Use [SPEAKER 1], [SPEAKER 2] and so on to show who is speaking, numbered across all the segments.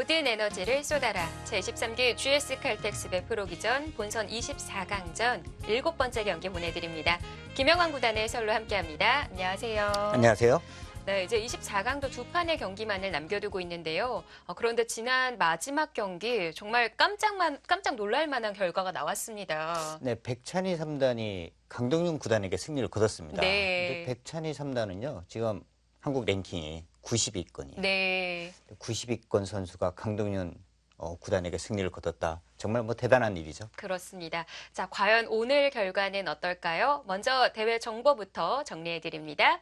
[SPEAKER 1] 모든 에너지를 쏟아라. 제13기 GS 칼텍스배 프로기전 본선 24강전 7번째 경기 보내드립니다. 김영환 구단의 설로 함께합니다. 안녕하세요.
[SPEAKER 2] 안녕하세요.
[SPEAKER 1] 네, 이제 24강도 두 판의 경기만을 남겨두고 있는데요. 그런데 지난 마지막 경기 정말 깜짝 놀랄 만한 결과가 나왔습니다.
[SPEAKER 2] 네, 백찬희 3단이 강동윤 구단에게 승리를 거뒀습니다.
[SPEAKER 1] 네.
[SPEAKER 2] 근데 백찬희 3단은요, 지금 한국 랭킹이 90위권이에요.
[SPEAKER 1] 네.
[SPEAKER 2] 90위권 선수가 강동윤 구단에게 승리를 거뒀다. 정말 뭐 대단한 일이죠.
[SPEAKER 1] 그렇습니다. 자, 과연 오늘 결과는 어떨까요? 먼저 대회 정보부터 정리해드립니다.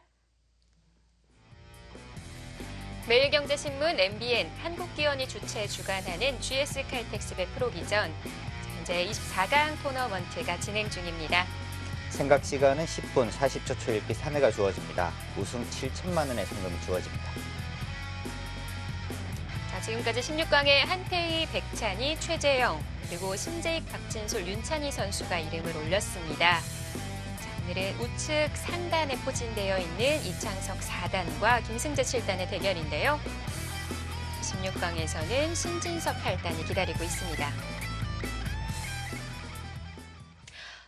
[SPEAKER 1] 매일경제신문, MBN, 한국기원이 주관하는 GS 칼텍스배 프로기전. 현재 24강 토너먼트가 진행 중입니다.
[SPEAKER 2] 생각 시간은 10분 40초 초읽기 3회가 주어집니다. 우승 7천만 원의 상금이 주어집니다.
[SPEAKER 1] 자, 지금까지 16강에 한태희, 백찬희, 최재영, 그리고 신재익, 박진솔, 윤찬희 선수가 이름을 올렸습니다. 자, 오늘은 우측 상단에 포진되어 있는 이창석 4단과 김승재 7단의 대결인데요. 16강에서는 신진석 8단이 기다리고 있습니다.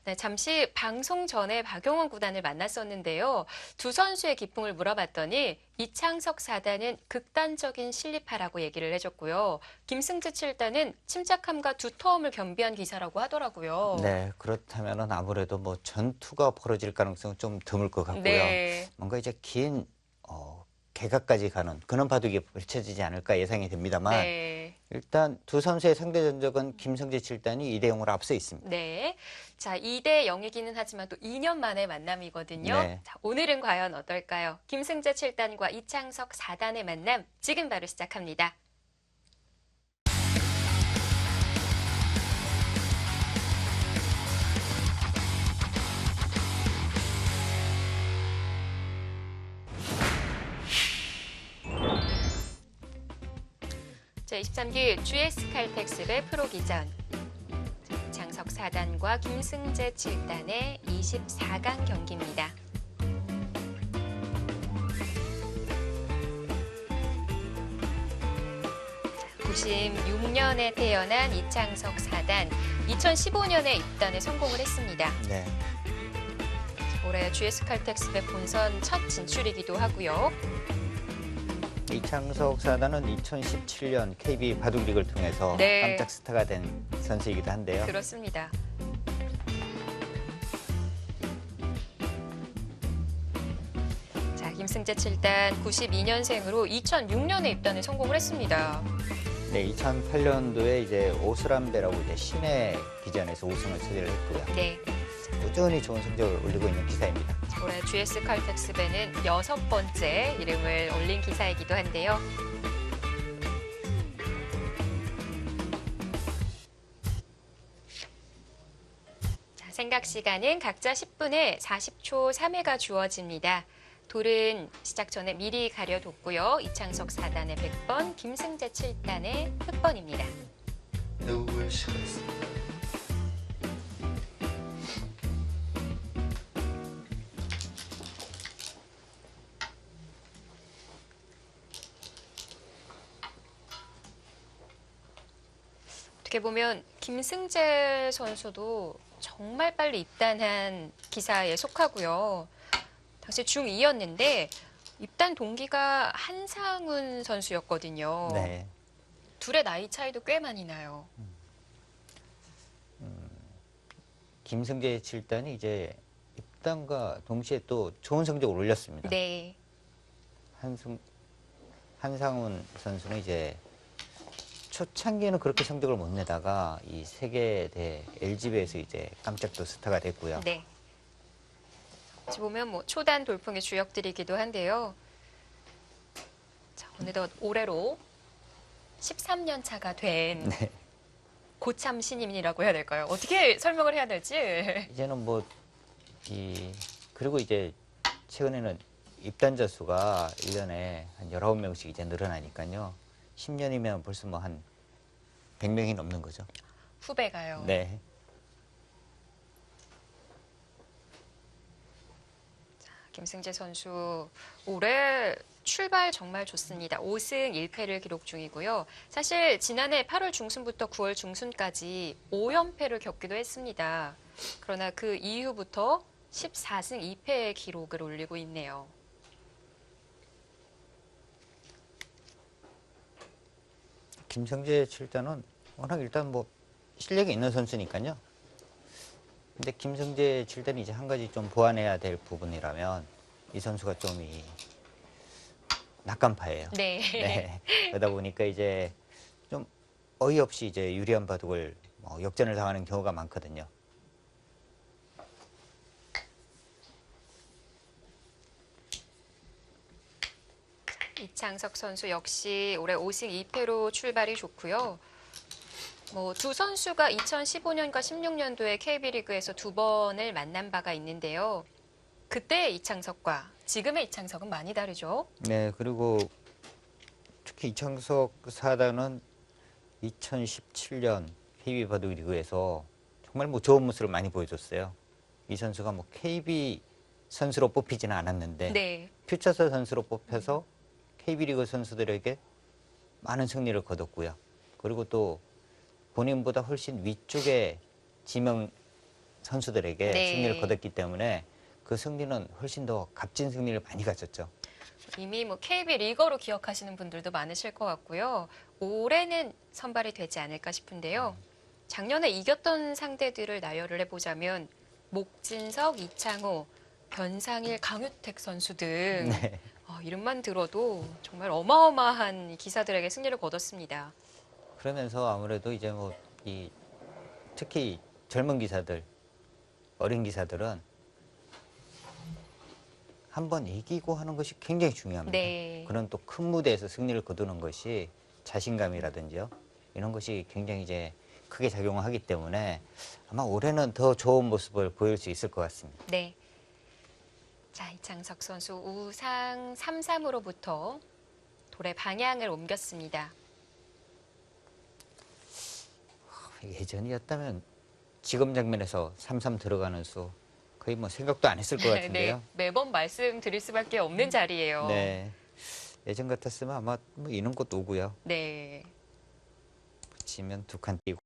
[SPEAKER 1] 네, 잠시 방송 전에 박용원 구단을 만났었는데요. 두 선수의 기풍을 물어봤더니 이창석 4단은 극단적인 실리파라고 얘기를 해줬고요. 김승재 7단은 침착함과 두터움을 겸비한 기사라고 하더라고요.
[SPEAKER 2] 네, 그렇다면 아무래도 뭐 전투가 벌어질 가능성은 좀 드물 것 같고요.
[SPEAKER 1] 네.
[SPEAKER 2] 뭔가 이제 긴 개각까지 가는 그런 바둑이 펼쳐지지 않을까 예상이 됩니다만
[SPEAKER 1] 네.
[SPEAKER 2] 일단 두 선수의 상대 전적은 김승재 7단이 2대0으로 앞서 있습니다.
[SPEAKER 1] 네. 자, 2대0이기는 하지만 또 2년 만의 만남이거든요.
[SPEAKER 2] 네.
[SPEAKER 1] 자, 오늘은 과연 어떨까요? 김승재 7단과 이창석 4단의 만남 지금 바로 시작합니다. 자, 23기 GS 칼텍스배 프로기전. 이창석 4단과 김승재 7단의 24강 경기입니다. 자, 96년에 태어난 이창석 4단, 2015년에 입단에 성공을 했습니다.
[SPEAKER 2] 네.
[SPEAKER 1] 올해 GS 칼텍스배 본선 첫 진출이기도 하고요.
[SPEAKER 2] 이창석 4단은 2017년 KB 바둑리그를 통해서
[SPEAKER 1] 네.
[SPEAKER 2] 깜짝 스타가 된 선수이기도 한데요.
[SPEAKER 1] 그렇습니다. 자, 김승재 7단 92년생으로 2006년에 입단에 성공을 했습니다.
[SPEAKER 2] 네, 2008년도에 이제 오스람배라고 이제 시내 기전에서 우승을 차지를 했고요.
[SPEAKER 1] 네.
[SPEAKER 2] 꾸준히 좋은 성적을 올리고 있는 기사입니다.
[SPEAKER 1] 올해 GS 칼텍스배는 6번째 이름을 올린 기사이기도 한데요. 자, 생각 시간은 각자 10분에 40초 3회가 주어집니다. 돌은 시작 전에 미리 가려뒀고요. 이창석 4단의 100번, 김승재 7단의 흑번입니다.
[SPEAKER 3] 배우의 시가 있습니다.
[SPEAKER 1] 어떻게 보면 김승재 선수도 정말 빨리 입단한 기사에 속하고요. 당시 중2였는데 입단 동기가 한상훈 선수였거든요.
[SPEAKER 2] 네.
[SPEAKER 1] 둘의 나이 차이도 꽤 많이 나요.
[SPEAKER 2] 김승재 7단이 이제 입단과 동시에 또 좋은 성적을 올렸습니다.
[SPEAKER 1] 네.
[SPEAKER 2] 한상훈 선수는 이제 초창기에는 그렇게 성적을 못 내다가 이 세계대 LG배에서 이제 깜짝 또 스타가 됐고요.
[SPEAKER 1] 네. 같이 보면 뭐 초단 돌풍의 주역들이기도 한데요. 자, 오늘도 올해로 13년 차가 된
[SPEAKER 2] 네.
[SPEAKER 1] 고참 신인이라고 해야 될까요? 어떻게 설명을 해야 될지.
[SPEAKER 2] 이제는 그리고 이제 최근에는 입단자 수가 1년에 한 19명씩 이제 늘어나니까요. 10년이면 벌써 뭐 한 100명이 넘는 거죠.
[SPEAKER 1] 후배가요.
[SPEAKER 2] 네.
[SPEAKER 1] 김승재 선수 올해 출발 정말 좋습니다. 5승 1패를 기록 중이고요. 사실 지난해 8월 중순부터 9월 중순까지 5연패를 겪기도 했습니다. 그러나 그 이후부터 14승 2패의 기록을 올리고 있네요.
[SPEAKER 2] 김성재 칠단은 워낙 일단 뭐 실력이 있는 선수니까요. 근데 김성재 칠단이 이제 한 가지 좀 보완해야 될 부분이라면 이 선수가 좀 낙관파예요.
[SPEAKER 1] 네.
[SPEAKER 2] 네. 그러다 보니까 이제 좀 어이없이 이제 유리한 바둑을 역전을 당하는 경우가 많거든요.
[SPEAKER 1] 이창석 선수 역시 올해 5승 2패로 출발이 좋고요. 두 선수가 2015년과 16년도에 KB리그에서 두 번을 만난 바가 있는데요. 그때 이창석과 지금의 이창석은 많이 다르죠.
[SPEAKER 2] 네, 그리고 특히 이창석 사단은 2017년 KB 바둑 리그에서 정말 뭐 좋은 모습을 많이 보여줬어요. 이 선수가 뭐 KB 선수로 뽑히지는 않았는데
[SPEAKER 1] 네.
[SPEAKER 2] 퓨처스 선수로 뽑혀서 KB리그 선수들에게 많은 승리를 거뒀고요. 그리고 또 본인보다 훨씬 위쪽의 지명 선수들에게
[SPEAKER 1] 네.
[SPEAKER 2] 승리를 거뒀기 때문에 그 승리는 훨씬 더 값진 승리를 많이 가졌죠.
[SPEAKER 1] 이미 KB 리거로 기억하시는 분들도 많으실 것 같고요. 올해는 선발이 되지 않을까 싶은데요. 작년에 이겼던 상대들을 나열을 해보자면 목진석, 이창호, 변상일, 강유택 선수 등
[SPEAKER 2] 네.
[SPEAKER 1] 이름만 들어도 정말 어마어마한 기사들에게 승리를 거뒀습니다.
[SPEAKER 2] 그러면서 아무래도 이제 특히 젊은 기사들, 어린 기사들은 한번 이기고 하는 것이 굉장히 중요합니다.
[SPEAKER 1] 네.
[SPEAKER 2] 그런 또 큰 무대에서 승리를 거두는 것이 자신감이라든지요. 이런 것이 굉장히 이제 크게 작용을 하기 때문에 아마 올해는 더 좋은 모습을 보일 수 있을 것 같습니다.
[SPEAKER 1] 네. 자, 이창석 선수 우상 3-3으로부터 돌의 방향을 옮겼습니다.
[SPEAKER 2] 예전이었다면 지금 장면에서 3-3 들어가는 수 거의 뭐 생각도 안 했을 것 같은데요.
[SPEAKER 1] 네, 매번 말씀드릴 수밖에 없는 자리예요.
[SPEAKER 2] 네. 예전 같았으면 아마 뭐 이런 것도 오고요.
[SPEAKER 1] 네.
[SPEAKER 2] 붙이면 두 칸 띄고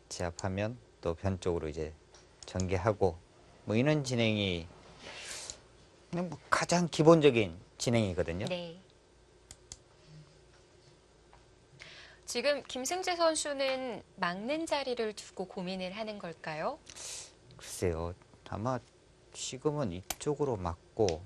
[SPEAKER 2] 제압하면 또 변 쪽으로 이제 전개하고 뭐 이런 진행이 그냥 뭐 가장 기본적인 진행이거든요.
[SPEAKER 1] 네. 지금 김승재 선수는 막는 자리를 두고 고민을 하는 걸까요?
[SPEAKER 2] 글쎄요. 아마 지금은 이쪽으로 맞고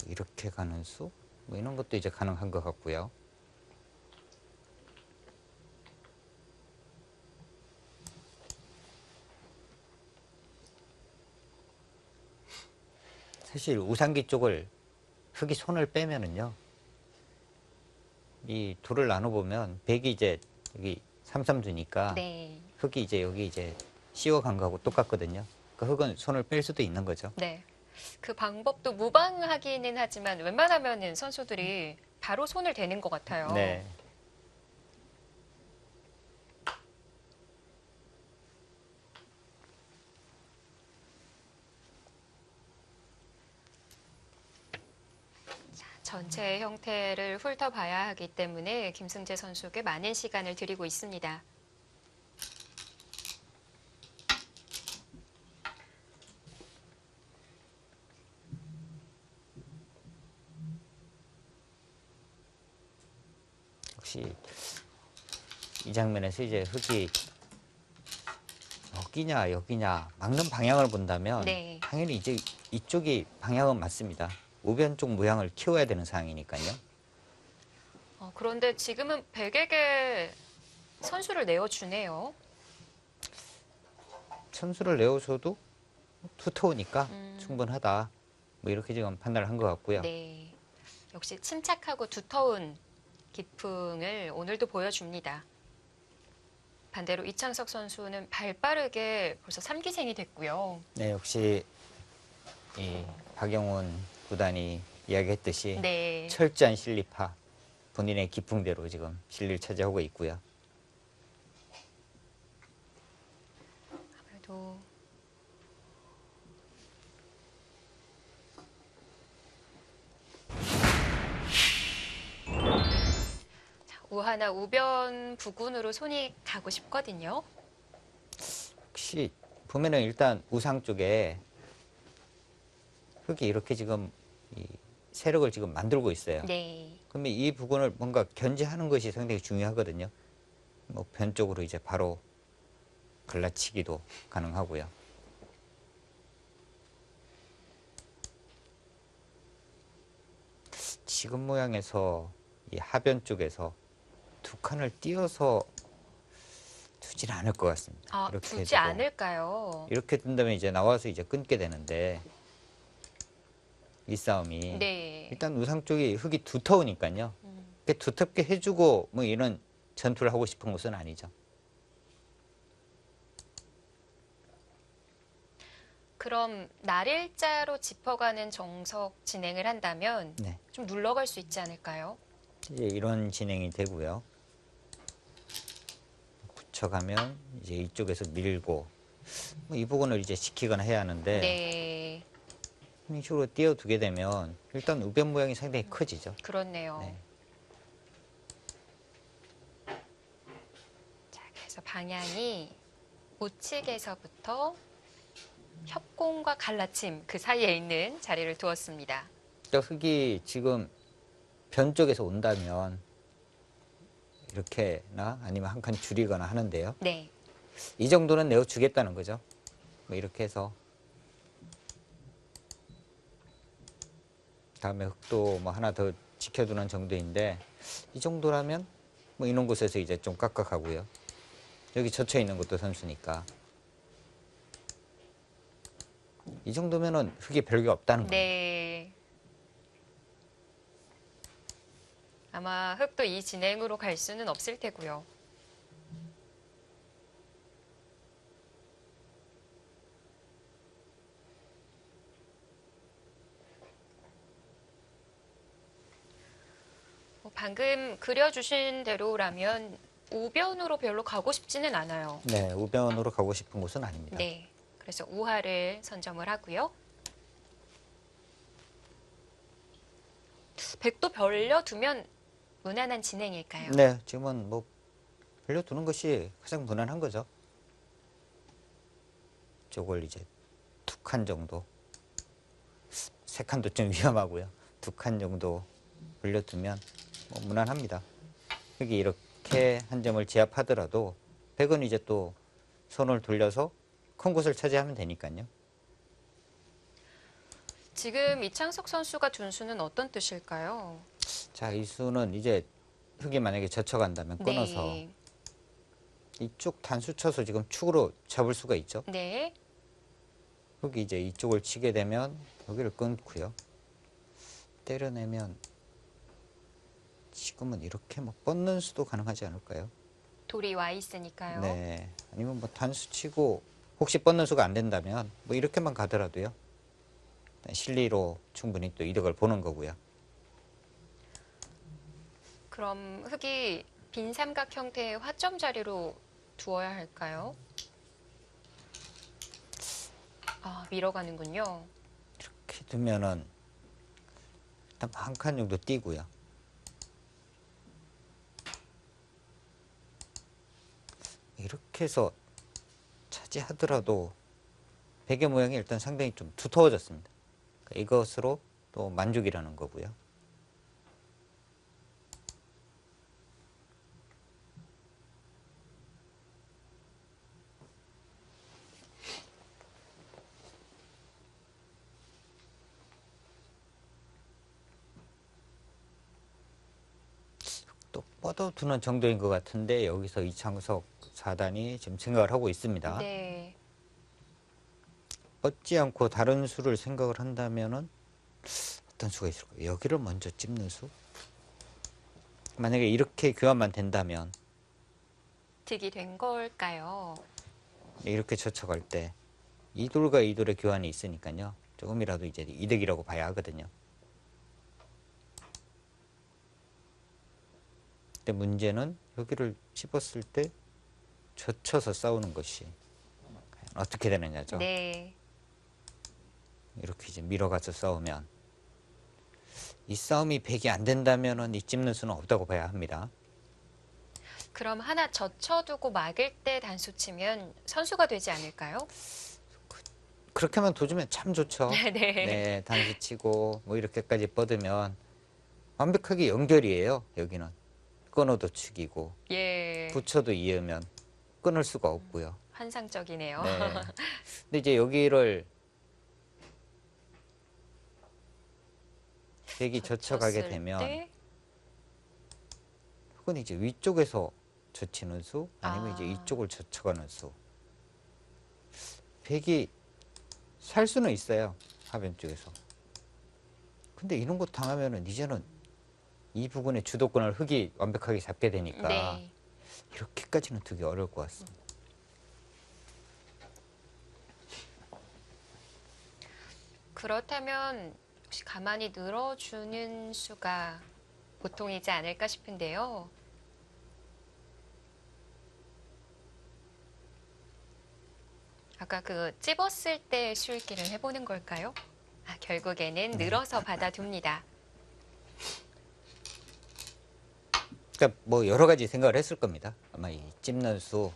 [SPEAKER 2] 이렇게 가는 수? 뭐 이런 것도 이제 가능한 것 같고요. 사실 우상기 쪽을 흙이 손을 빼면은요. 이 둘을 나눠보면 백이 이제 여기 삼삼두니까
[SPEAKER 1] 네.
[SPEAKER 2] 흙이 이제 여기 이제 씌워간 거하고 똑같거든요. 그 흙은 손을 뺄 수도 있는 거죠.
[SPEAKER 1] 네. 그 방법도 무방하기는 하지만 웬만하면은 선수들이 바로 손을 대는 것 같아요.
[SPEAKER 2] 네.
[SPEAKER 1] 전체의 형태를 훑어봐야 하기 때문에 김승재 선수에게 많은 시간을 드리고 있습니다.
[SPEAKER 2] 역시 이 장면에서 이제 흙이 여기냐 여기냐 막는 방향을 본다면
[SPEAKER 1] 네.
[SPEAKER 2] 당연히 이제 이쪽이 방향은 맞습니다. 우변 쪽 모양을 키워야 되는 상황이니까요.
[SPEAKER 1] 그런데 지금은 백에게 선수를 내어주네요.
[SPEAKER 2] 선수를 내어줘도 투터우니까 충분하다. 뭐 이렇게 지금 판단을 한 것 같고요.
[SPEAKER 1] 네. 역시 침착하고 두터운 기풍을 오늘도 보여줍니다. 반대로 이창석 선수는 발빠르게 벌써 3기생이 됐고요.
[SPEAKER 2] 네, 역시 이 박영훈 구단이 이야기했듯이
[SPEAKER 1] 네.
[SPEAKER 2] 철저한 실리파. 본인의 기풍대로 지금 실리를 차지하고 있고요.
[SPEAKER 1] 아무래도 자, 우하나 우변 부근으로 손이 가고 싶거든요.
[SPEAKER 2] 혹시 보면은 일단 우상 쪽에 흙이 이렇게 지금 이 세력을 지금 만들고 있어요.
[SPEAKER 1] 네.
[SPEAKER 2] 그러면 이 부분을 뭔가 견제하는 것이 상당히 중요하거든요. 뭐 변 쪽으로 이제 바로 갈라치기도 가능하고요. 지금 모양에서 이 하변 쪽에서 두 칸을 띄어서 두진 않을 것 같습니다.
[SPEAKER 1] 아,
[SPEAKER 2] 이렇게
[SPEAKER 1] 두지
[SPEAKER 2] 두고.
[SPEAKER 1] 않을까요?
[SPEAKER 2] 이렇게 둔다면 이제 나와서 이제 끊게 되는데 이 싸움이
[SPEAKER 1] 네.
[SPEAKER 2] 일단 우상 쪽이 흙이 두터우니까요.
[SPEAKER 1] 음.
[SPEAKER 2] 이렇게 두텁게 해주고 뭐 이런 전투를 하고 싶은 것은 아니죠.
[SPEAKER 1] 그럼 날일자로 짚어가는 정석 진행을 한다면
[SPEAKER 2] 네.
[SPEAKER 1] 좀 눌러갈 수 있지 않을까요?
[SPEAKER 2] 이제 이런 진행이 되고요. 붙여가면 이제 이쪽에서 밀고 뭐이 부분을 이제 지키거나 해야 하는데
[SPEAKER 1] 네.
[SPEAKER 2] 이런 식으로 띄워두게 되면 일단 우변 모양이 상당히 커지죠.
[SPEAKER 1] 그렇네요.
[SPEAKER 2] 네.
[SPEAKER 1] 자, 그래서 방향이 우측에서부터 협공과 갈라침 그 사이에 있는 자리를 두었습니다.
[SPEAKER 2] 그러니까 흙이 지금 변 쪽에서 온다면 이렇게나 아니면 한 칸 줄이거나 하는데요.
[SPEAKER 1] 네.
[SPEAKER 2] 이 정도는 내어주겠다는 거죠. 뭐 이렇게 해서 다음에 흙도 뭐 하나 더 지켜두는 정도인데 이 정도라면 뭐 이런 곳에서 이제 좀 깎아가고요. 여기 젖혀 있는 것도 선수니까 이 정도면은 흙이 별게 없다는 겁니다.
[SPEAKER 1] 네. 아마 흙도 이 진행으로 갈 수는 없을 테고요. 방금 그려주신 대로라면 우변으로 별로 가고 싶지는 않아요.
[SPEAKER 2] 네, 우변으로 가고 싶은 곳은 아닙니다.
[SPEAKER 1] 네. 그래서 우하를 선점을 하고요. 백도 벌려두면 무난한 진행일까요?
[SPEAKER 2] 네, 지금은 뭐 벌려두는 것이 가장 무난한 거죠. 저걸 이제 두 칸 정도, 세 칸도 좀 위험하고요. 두 칸 정도 벌려두면 뭐 무난합니다. 여기 이렇게 한 점을 제압하더라도 백은 이제 또 손을 돌려서 큰 곳을 차지하면 되니까요.
[SPEAKER 1] 지금 이창석 선수가 둔 수는 어떤 뜻일까요?
[SPEAKER 2] 자, 이 수는 이제 흙이 만약에 젖혀간다면 끊어서
[SPEAKER 1] 네.
[SPEAKER 2] 이쪽 단수 쳐서 지금 축으로 잡을 수가 있죠.
[SPEAKER 1] 네.
[SPEAKER 2] 흙이 이제 이쪽을 치게 되면 여기를 끊고요. 때려내면 지금은 이렇게 뭐 뻗는 수도 가능하지 않을까요?
[SPEAKER 1] 돌이 와 있으니까요.
[SPEAKER 2] 네. 아니면 뭐 단수 치고 혹시 뻗는 수가 안 된다면 뭐 이렇게만 가더라도요. 실리로 충분히 또 이득을 보는 거고요.
[SPEAKER 1] 그럼 흙이 빈 삼각 형태의 화점 자리로 두어야 할까요? 아, 밀어가는군요.
[SPEAKER 2] 이렇게 두면은 일단 한 칸 정도 띄고요. 이렇게 해서 차지하더라도 베개 모양이 일단 상당히 좀 두터워졌습니다. 그러니까 이것으로 또 만족이라는 거고요. 또 뻗어두는 정도인 것 같은데 여기서 이창석 4단이 지금 생각을 하고 있습니다.
[SPEAKER 1] 네.
[SPEAKER 2] 뻗지 않고 다른 수를 생각을 한다면은 어떤 수가 있을까요? 여기를 먼저 찝는 수? 만약에 이렇게 교환만 된다면
[SPEAKER 1] 득이 된 걸까요?
[SPEAKER 2] 이렇게 젖혀갈 때 이 돌과 이 돌의 교환이 있으니까요. 조금이라도 이제 이득이라고 봐야 하거든요. 근데 문제는 여기를 집었을 때 젖혀서 싸우는 것이 어떻게 되느냐죠.
[SPEAKER 1] 네.
[SPEAKER 2] 이렇게 이제 밀어가서 싸우면 이 싸움이 백이 안 된다면은 이 찝는 수는 없다고 봐야 합니다.
[SPEAKER 1] 그럼 하나 젖혀두고 막을 때 단수 치면 선수가 되지 않을까요?
[SPEAKER 2] 그렇게만 도주면 참 좋죠.
[SPEAKER 1] 네.
[SPEAKER 2] 네, 단수 치고 뭐 이렇게까지 뻗으면 완벽하게 연결이에요. 여기는 끊어도 축이고
[SPEAKER 1] 예.
[SPEAKER 2] 붙여도 이으면 끊을 수가 없고요.
[SPEAKER 1] 환상적이네요.
[SPEAKER 2] 네. 근데 이제 여기를 백이 젖혀가게
[SPEAKER 1] 젖혔을
[SPEAKER 2] 되면
[SPEAKER 1] 때
[SPEAKER 2] 혹은 이제 위쪽에서 젖히는 수 아니면 이제
[SPEAKER 1] 아.
[SPEAKER 2] 이쪽을 젖혀가는 수. 백이 살 수는 있어요. 하변 쪽에서. 근데 이런 거 당하면은 이제는 이 부분의 주도권을 흙이 완벽하게 잡게 되니까
[SPEAKER 1] 네.
[SPEAKER 2] 이렇게까지는 두기 어려울 것 같습니다.
[SPEAKER 1] 그렇다면 혹시 가만히 늘어주는 수가 보통이지 않을까 싶은데요. 아까 그 찝었을 때 수읽기를 해보는 걸까요? 아, 결국에는 늘어서 받아둡니다.
[SPEAKER 2] 그러니까 뭐 여러 가지 생각을 했을 겁니다. 아마 이 찝는 수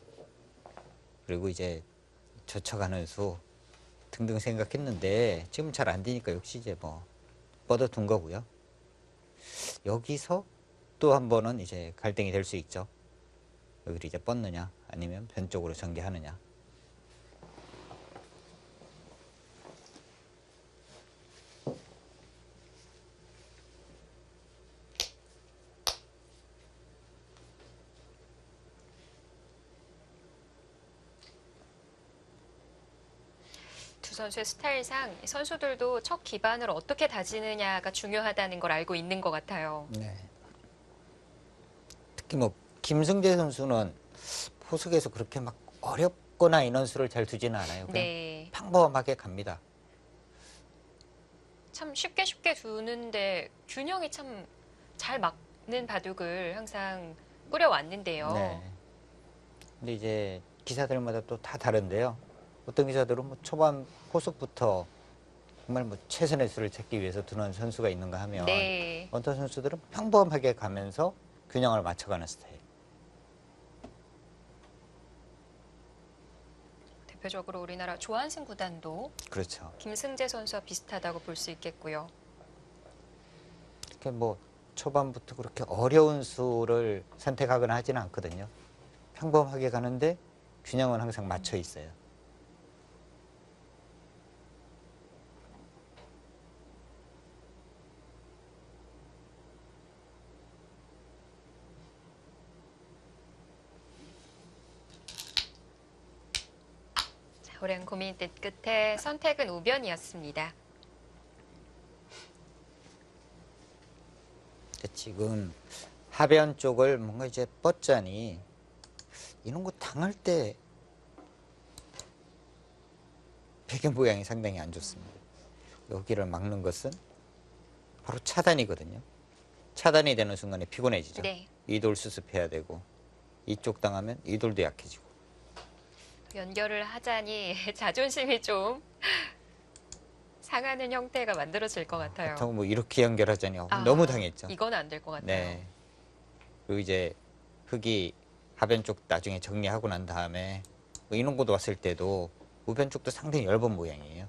[SPEAKER 2] 그리고 이제 젖혀가는 수 등등 생각했는데 지금 잘 안 되니까 역시 이제 뭐 뻗어둔 거고요. 여기서 또 한 번은 이제 갈등이 될 수 있죠. 여기를 이제 뻗느냐 아니면 변 쪽으로 전개하느냐.
[SPEAKER 1] 두 선수의 스타일상 선수들도 첫 기반을 어떻게 다지느냐가 중요하다는 걸 알고 있는 것 같아요.
[SPEAKER 2] 네. 특히 뭐 김승재 선수는 포석에서 그렇게 막 어렵거나 인원수를 잘 두지는 않아요. 그냥
[SPEAKER 1] 네.
[SPEAKER 2] 평범하게 갑니다.
[SPEAKER 1] 참 쉽게 두는데 균형이 참 잘 맞는 바둑을 항상 꾸려왔는데요.
[SPEAKER 2] 네. 근데 이제 기사들마다 또 다 다른데요. 어떤 기사들은 뭐 초반 포석부터 정말 뭐 최선의 수를 찾기 위해서 두는 선수가 있는가 하면
[SPEAKER 1] 네.
[SPEAKER 2] 어떤 선수들은 평범하게 가면서 균형을 맞춰가는 스타일.
[SPEAKER 1] 대표적으로 우리나라 조한승 구단도
[SPEAKER 2] 그렇죠.
[SPEAKER 1] 김승재 선수와 비슷하다고 볼 수 있겠고요.
[SPEAKER 2] 이렇게 뭐 초반부터 그렇게 어려운 수를 선택하거나 하지는 않거든요. 평범하게 가는데 균형은 항상 맞춰 있어요.
[SPEAKER 1] 자, 오랜 고민 끝에 선택은 우변이었습니다.
[SPEAKER 2] 지금 하변 쪽을 뭔가 이제 뻗자니 이런 거 당할 때 백의 모양이 상당히 안 좋습니다. 여기를 막는 것은 바로 차단이거든요. 차단이 되는 순간에 피곤해지죠.
[SPEAKER 1] 네.
[SPEAKER 2] 이돌 수습해야 되고 이쪽 당하면 이돌도 약해지고.
[SPEAKER 1] 연결을 하자니 자존심이 좀 상하는 형태가 만들어질 것 같아요.
[SPEAKER 2] 보통 뭐 이렇게 연결하자니
[SPEAKER 1] 아,
[SPEAKER 2] 너무 당했죠.
[SPEAKER 1] 이건 안 될 것 같아요.
[SPEAKER 2] 네. 그리고 이제 흙이 하변 쪽 나중에 정리하고 난 다음에 뭐 인원고도 왔을 때도 우변 쪽도 상당히 얇은 모양이에요.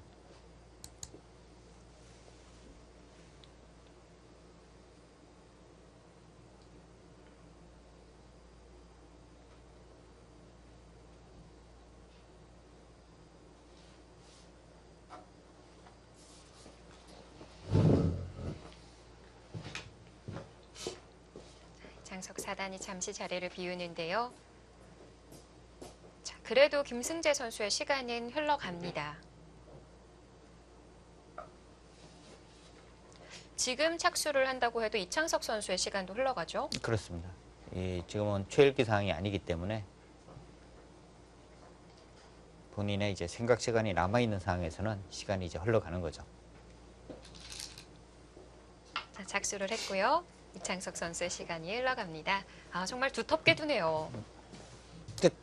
[SPEAKER 1] 장석 사단이 잠시 자리를 비우는데요. 자, 그래도 김승재 선수의 시간은 흘러갑니다. 지금 착수를 한다고 해도 이창석 선수의 시간도 흘러가죠.
[SPEAKER 2] 그렇습니다. 지금은 최일기 상황이 아니기 때문에 본인의 이제 생각 시간이 남아 있는 상황에서는 시간이 이제 흘러가는 거죠.
[SPEAKER 1] 자, 착수를 했고요. 이창석 선수의 시간이 흘러갑니다. 아, 정말 두텁게 두네요.
[SPEAKER 2] 근데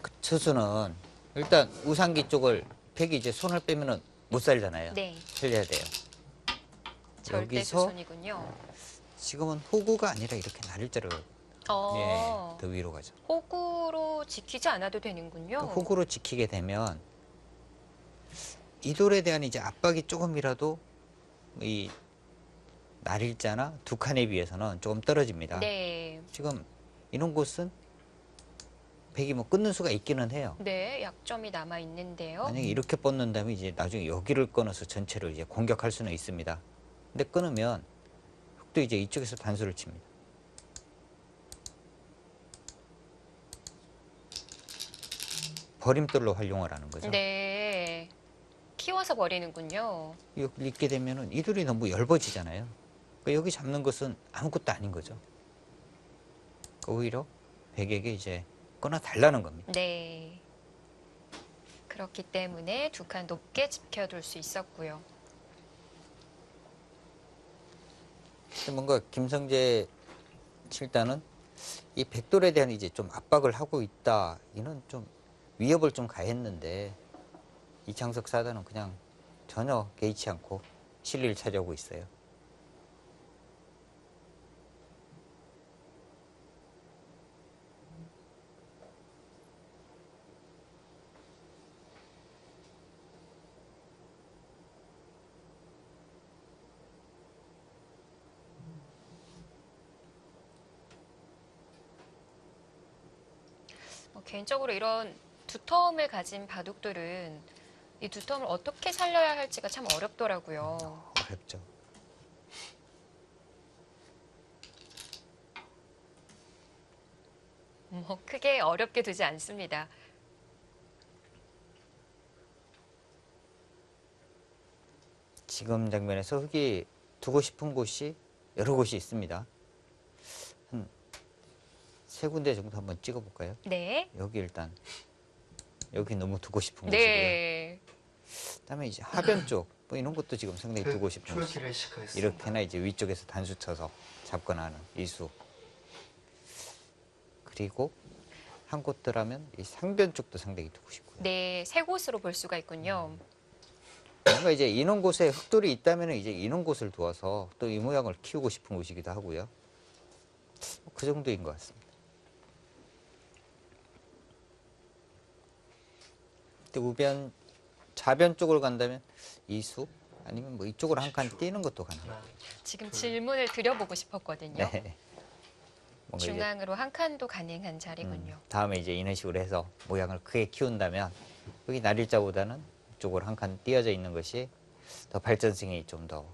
[SPEAKER 2] 그 투수는 일단 우상기 쪽을 백이 이제 손을 빼면은 못 살잖아요.
[SPEAKER 1] 네,
[SPEAKER 2] 살려야 돼요.
[SPEAKER 1] 절대
[SPEAKER 2] 여기서
[SPEAKER 1] 수순이군요.
[SPEAKER 2] 지금은 호구가 아니라 이렇게 날일자로 예, 더 위로 가죠.
[SPEAKER 1] 호구로 지키지 않아도 되는군요.
[SPEAKER 2] 그 호구로 지키게 되면 이 돌에 대한 이제 압박이 조금이라도 이 날일자나 두 칸에 비해서는 조금 떨어집니다.
[SPEAKER 1] 네,
[SPEAKER 2] 지금 이런 곳은 백이 뭐 끊는 수가 있기는 해요.
[SPEAKER 1] 네, 약점이 남아 있는데요.
[SPEAKER 2] 만약에 이렇게 뻗는다면 이제 나중에 여기를 끊어서 전체를 이제 공격할 수는 있습니다. 근데 끊으면 흑도 이제 이쪽에서 단수를 칩니다. 버림돌로 활용을 하는 거죠.
[SPEAKER 1] 네, 키워서 버리는군요.
[SPEAKER 2] 여기 있게 되면은 이 돌이 너무 얇아지잖아요. 그러니까 여기 잡는 것은 아무것도 아닌 거죠. 그러니까 오히려 백에게 이제 끊어 달라는 겁니다.
[SPEAKER 1] 네. 그렇기 때문에 두 칸 높게 지켜둘 수 있었고요.
[SPEAKER 2] 근데 뭔가 김성재 칠단은 이 백돌에 대한 이제 좀 압박을 하고 있다. 이는 좀 위협을 좀 가했는데 이창석 사단은 그냥 전혀 개의치 않고 실리를 차지하고 있어요.
[SPEAKER 1] 개인적으로 이런 두터움을 가진 바둑들은 이 두터움을 어떻게 살려야 할지가 참 어렵더라고요.
[SPEAKER 2] 어렵죠.
[SPEAKER 1] 뭐 크게 어렵게 두지 않습니다.
[SPEAKER 2] 지금 장면에서 흑이 두고 싶은 곳이 여러 곳이 있습니다. 한 세 군데 정도 한번 찍어볼까요?
[SPEAKER 1] 네.
[SPEAKER 2] 여기 일단 여기 너무 두고 싶은 곳이고요.
[SPEAKER 1] 네.
[SPEAKER 2] 그다음에 이제 하변 쪽, 뭐 이런 것도 지금 상당히 두고 싶은 곳이.
[SPEAKER 3] 출기를 시작하겠습니다.
[SPEAKER 2] 이렇게나 이제 위쪽에서 단수 쳐서 잡거나 하는 이수. 그리고 한 곳더라면 이 상변 쪽도 상당히 두고 싶고요.
[SPEAKER 1] 네, 세 곳으로 볼 수가 있군요.
[SPEAKER 2] 뭔가 이제 이런 곳에 흑돌이 있다면 이제 이런 곳을 두어서 또 이 모양을 키우고 싶은 곳이기도 하고요. 그 정도인 것 같습니다. 근데 우변, 좌변 쪽으로 간다면 이수 아니면 뭐 이쪽으로 한 칸 띄는 것도 가능해요.
[SPEAKER 3] 하나,
[SPEAKER 1] 지금 질문을 드려보고 싶었거든요.
[SPEAKER 2] 네. 뭔가 이제
[SPEAKER 1] 중앙으로 한 칸도 가능한 자리군요.
[SPEAKER 2] 다음에 이제 이런 식으로 해서 모양을 크게 키운다면 여기 날일자보다는 이쪽으로 한 칸 띄어져 있는 것이 더 발전성이 좀 더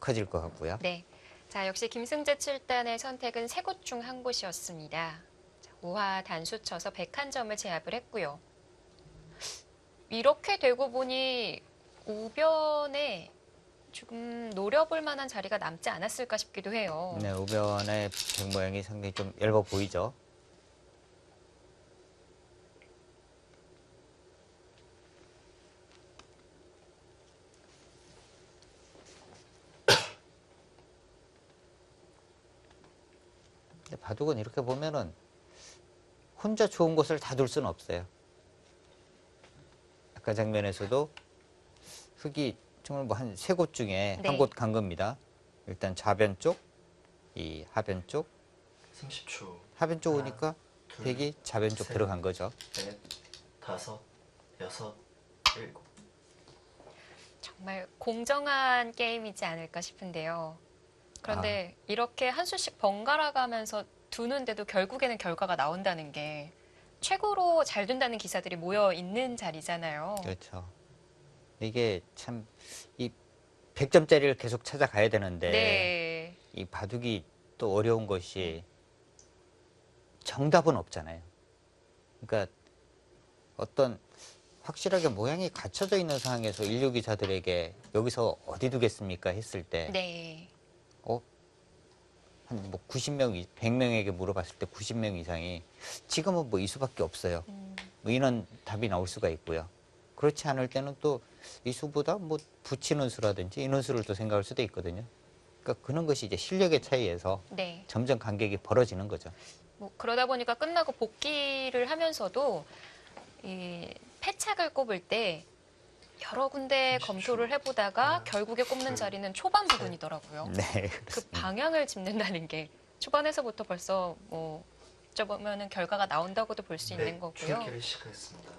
[SPEAKER 2] 커질 것 같고요.
[SPEAKER 1] 네. 자, 역시 김승재 7단의 선택은 세 곳 중 한 곳이었습니다. 자, 우하 단수 쳐서 101점을 제압을 했고요. 이렇게 되고 보니 우변에 조금 노려볼 만한 자리가 남지 않았을까 싶기도 해요.
[SPEAKER 2] 네, 우변의 백 모양이 상당히 좀 얇아 보이죠. 근데 바둑은 이렇게 보면은 혼자 좋은 곳을 다 둘 수는 없어요. 아까 장면에서도 흑이 정말 뭐 한 세 곳 중에
[SPEAKER 1] 네.
[SPEAKER 2] 한 곳 간 겁니다. 일단 좌변 쪽, 이 하변 쪽,
[SPEAKER 3] 30초.
[SPEAKER 2] 하변 쪽 오니까
[SPEAKER 3] 둘,
[SPEAKER 2] 백이 좌변 쪽
[SPEAKER 3] 셋.
[SPEAKER 2] 들어간 거죠.
[SPEAKER 3] 넷, 다섯, 여섯, 일곱.
[SPEAKER 1] 정말 공정한 게임이지 않을까 싶은데요. 그런데 이렇게 한 수씩 번갈아 가면서 두는데도 결국에는 결과가 나온다는 게 최고로 잘 둔다는 기사들이 모여 있는 자리잖아요.
[SPEAKER 2] 그렇죠. 이게 참 이 100점짜리를 계속 찾아가야 되는데
[SPEAKER 1] 네.
[SPEAKER 2] 이 바둑이 또 어려운 것이 정답은 없잖아요. 그러니까 어떤 확실하게 모양이 갖춰져 있는 상황에서 인류 기사들에게 여기서 어디 두겠습니까 했을 때
[SPEAKER 1] 네.
[SPEAKER 2] 한 뭐 90명, 100명에게 물어봤을 때 90명 이상이 지금은 뭐 이 수밖에 없어요. 뭐 이런 답이 나올 수가 있고요. 그렇지 않을 때는 또 이 수보다 뭐 붙이는 수라든지 이런 수를 또 생각할 수도 있거든요. 그러니까 그런 것이 이제 실력의 차이에서
[SPEAKER 1] 네.
[SPEAKER 2] 점점 간격이 벌어지는 거죠.
[SPEAKER 1] 뭐 그러다 보니까 끝나고 복귀를 하면서도 이 패착을 꼽을 때 여러 군데
[SPEAKER 3] 30초.
[SPEAKER 1] 검토를 해보다가
[SPEAKER 3] 하나,
[SPEAKER 1] 결국에 꼽는
[SPEAKER 3] 둘,
[SPEAKER 1] 자리는 초반 부분이더라고요.
[SPEAKER 2] 네.
[SPEAKER 1] 그 방향을 짚는다는 게 초반에서부터 벌써 뭐 어쩌면은 결과가 나온다고도 볼 수 있는 거고요.
[SPEAKER 3] 줄기를 시작했습니다.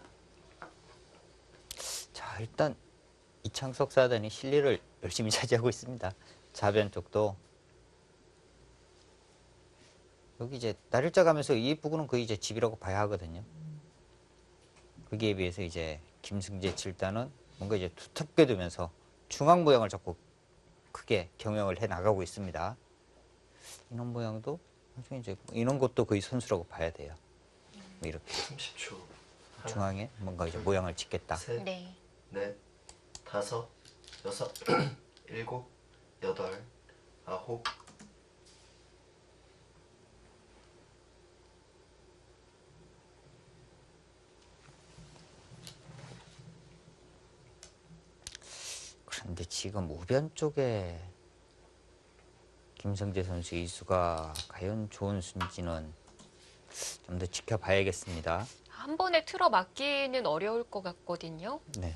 [SPEAKER 2] 자, 일단 이창석 사단이 실리를 열심히 차지하고 있습니다. 자변 쪽도 여기 이제 날일자 가면서 이 부분은 거의 이제 집이라고 봐야 하거든요. 거기에 비해서 이제 김승재 7단은 뭔가 이제 두텁게 두면서 중앙 모양을 자꾸 크게 경영을 해 나가고 있습니다. 이런 모양도 나중에 이제 이런 것도 거의 선수라고 봐야 돼요. 뭐 이렇게
[SPEAKER 3] 30초.
[SPEAKER 2] 중앙에 뭔가 이제 모양을 짓겠다.
[SPEAKER 3] 셋,
[SPEAKER 1] 네.
[SPEAKER 3] 넷, 다섯, 여섯, 일곱, 여덟, 아홉.
[SPEAKER 2] 그런데 지금 우변 쪽에 김성재 선수 이수가 과연 좋은 순지는 좀 더 지켜봐야겠습니다.
[SPEAKER 1] 한 번에 틀어 막기는 어려울 것 같거든요.
[SPEAKER 2] 네.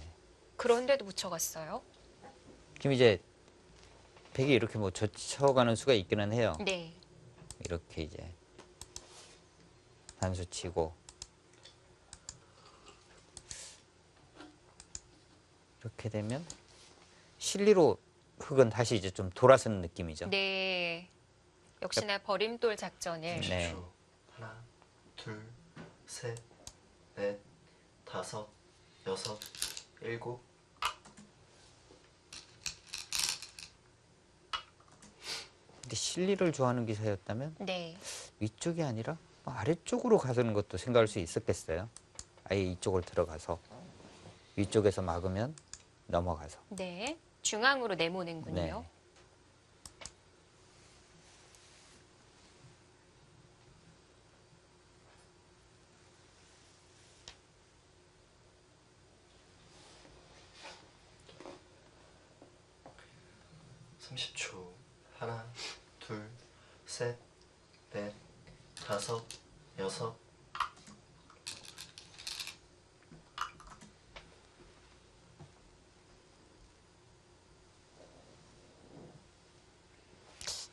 [SPEAKER 1] 그런데도 묻혀갔어요.
[SPEAKER 2] 지금 이제 백이 이렇게 뭐 젖혀가는 수가 있기는 해요.
[SPEAKER 1] 네.
[SPEAKER 2] 이렇게 이제 단수 치고 이렇게 되면 실리로 흙은 다시 이제 좀 돌아서는 느낌이죠.
[SPEAKER 1] 네. 역시나 버림돌 작전을.
[SPEAKER 2] 네.
[SPEAKER 3] 30초. 하나, 둘, 셋, 넷, 다섯, 여섯, 일곱.
[SPEAKER 2] 근데 실리를 좋아하는 기사였다면
[SPEAKER 1] 네.
[SPEAKER 2] 위쪽이 아니라 뭐 아래쪽으로 가서는 것도 생각할 수 있었겠어요. 아예 이쪽을 들어가서 위쪽에서 막으면 넘어가서.
[SPEAKER 1] 네. 중앙으로 내모는군요.
[SPEAKER 2] 네.
[SPEAKER 3] 삼십 초. 하나, 둘, 셋, 넷, 다섯, 여섯.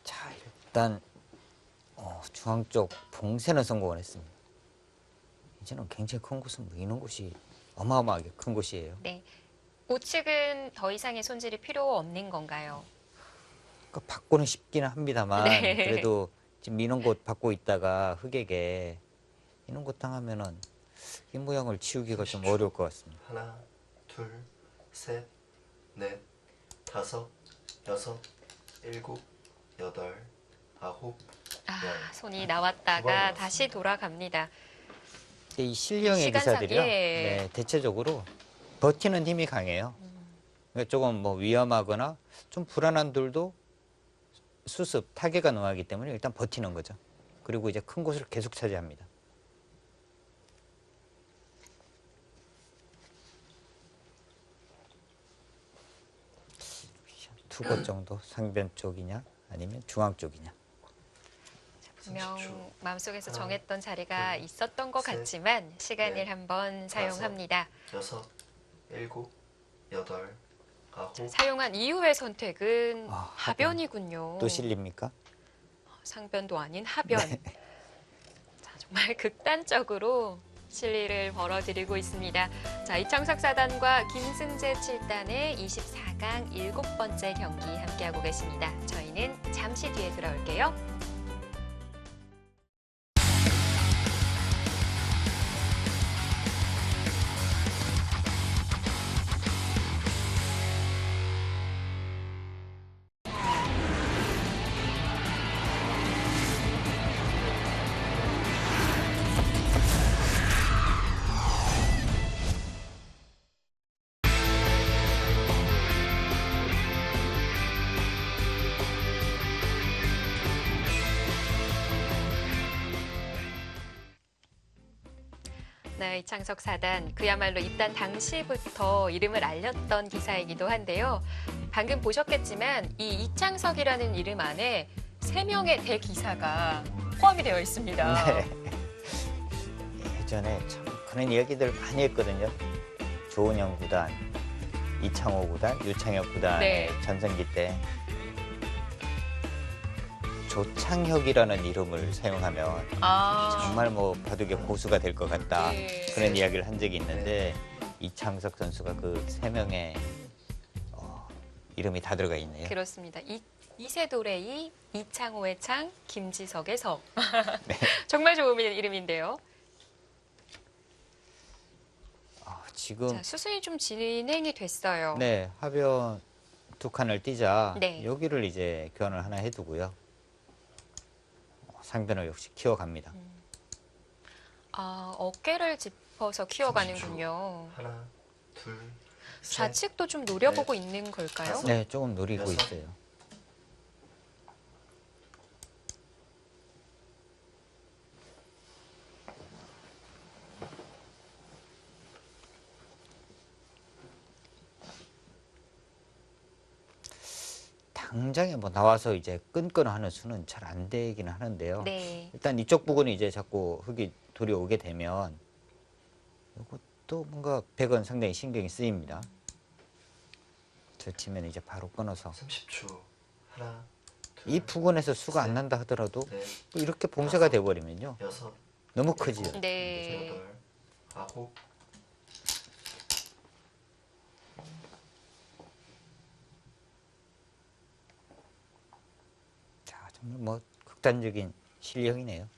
[SPEAKER 2] 자, 일단 중앙 쪽 봉쇄는 성공을 했습니다. 이제는 굉장히 큰 곳은 뭐 이런 곳이 어마어마하게 큰 곳이에요.
[SPEAKER 1] 네. 우측은 더 이상의 손질이 필요 없는 건가요?
[SPEAKER 2] 그러니까 받고는 싶기는 합니다만
[SPEAKER 1] 네.
[SPEAKER 2] 그래도 지금 이런 곳 받고 있다가 흑에게 이런 곳 당하면은 이 모양을 치우기가 좀 어려울 것 같습니다.
[SPEAKER 3] 하나, 둘, 셋, 넷, 다섯, 여섯, 일곱, 여덟, 아홉.
[SPEAKER 1] 아,
[SPEAKER 3] 네.
[SPEAKER 1] 손이
[SPEAKER 3] 두
[SPEAKER 1] 나왔다가
[SPEAKER 3] 번
[SPEAKER 1] 다시 돌아갑니다.
[SPEAKER 2] 근데 이 실령의
[SPEAKER 1] 시간상,
[SPEAKER 2] 기사들이요,
[SPEAKER 1] 예.
[SPEAKER 2] 네, 대체적으로 버티는 힘이 강해요. 그러니까 조금 뭐 위험하거나 좀 불안한 돌도 수습, 타개가 능하기 때문에 일단 버티는 거죠. 그리고 이제 큰 곳을 계속 차지합니다. 두 곳 정도 상변 쪽이냐 아니면 중앙 쪽이냐.
[SPEAKER 1] 분명
[SPEAKER 3] 30초.
[SPEAKER 1] 마음속에서
[SPEAKER 3] 하나,
[SPEAKER 1] 정했던 자리가
[SPEAKER 3] 둘,
[SPEAKER 1] 있었던 것
[SPEAKER 3] 셋,
[SPEAKER 1] 같지만 시간을
[SPEAKER 3] 넷,
[SPEAKER 1] 한번
[SPEAKER 3] 다섯,
[SPEAKER 1] 사용합니다.
[SPEAKER 3] 여섯, 일곱, 여덟, 아홉.
[SPEAKER 1] 사용한 이후의 선택은
[SPEAKER 2] 아,
[SPEAKER 1] 하변이군요.
[SPEAKER 2] 또 실립니까?
[SPEAKER 1] 상변도 아닌 하변. 자, 정말 극단적으로 실리를 벌어들이고 있습니다. 자, 이창석 사단과 김승재 7단의 24강 7번째 경기 함께하고 계십니다. 저희는 잠시 뒤에 돌아올게요. 네, 이창석 사단 그야말로 입단 당시부터 이름을 알렸던 기사이기도 한데요. 방금 보셨겠지만 이 이창석이라는 이름 안에 3명의 대기사가 포함이 되어 있습니다.
[SPEAKER 2] 네. 예전에 참 그런 이야기들 많이 했거든요. 조은영 구단, 이창호 구단, 유창혁 구단의
[SPEAKER 1] 네.
[SPEAKER 2] 전성기 때 조창혁이라는 이름을 사용하면 정말 뭐 바둑의 고수가 될 것 같다.
[SPEAKER 1] 네.
[SPEAKER 2] 그런 이야기를 한 적이 있는데 이창석 선수가 그 3명의 이름이 다 들어가 있네요.
[SPEAKER 1] 그렇습니다. 이세돌의 이, 이창호의 창, 김지석의 석.
[SPEAKER 2] 네.
[SPEAKER 1] 정말 좋은 이름인데요.
[SPEAKER 2] 지금
[SPEAKER 1] 자, 수술이 좀 진행이 됐어요.
[SPEAKER 2] 네, 하변 2칸을 띄자
[SPEAKER 1] 네.
[SPEAKER 2] 여기를 이제 교환을 하나 해두고요. 상변을 역시 키워갑니다.
[SPEAKER 1] 아, 어깨를 짚어서 키워가는군요.
[SPEAKER 3] 하나, 둘, 셋.
[SPEAKER 1] 좌측도 좀 노려보고 있는 걸까요?
[SPEAKER 3] 다섯.
[SPEAKER 2] 네, 조금 노리고
[SPEAKER 3] 여섯.
[SPEAKER 2] 있어요. 당장에 뭐 나와서 이제 끈끈하는 수는 잘 안 되기는 하는데요.
[SPEAKER 1] 네.
[SPEAKER 2] 일단 이쪽 부분이 이제 자꾸 흙이 들여오게 되면 이것도 뭔가 백은 상당히 신경이 쓰입니다. 저 치면 이제 바로 끊어서
[SPEAKER 3] 30초. 하나, 둘,
[SPEAKER 2] 이 부분에서 수가 안 난다 하더라도
[SPEAKER 3] 넷,
[SPEAKER 2] 이렇게 봉쇄가 돼버리면요.
[SPEAKER 3] 여섯,
[SPEAKER 2] 너무 크지요.
[SPEAKER 1] 네.
[SPEAKER 3] 여덟, 아홉.
[SPEAKER 2] 자, 정말 뭐 극단적인 실력이네요.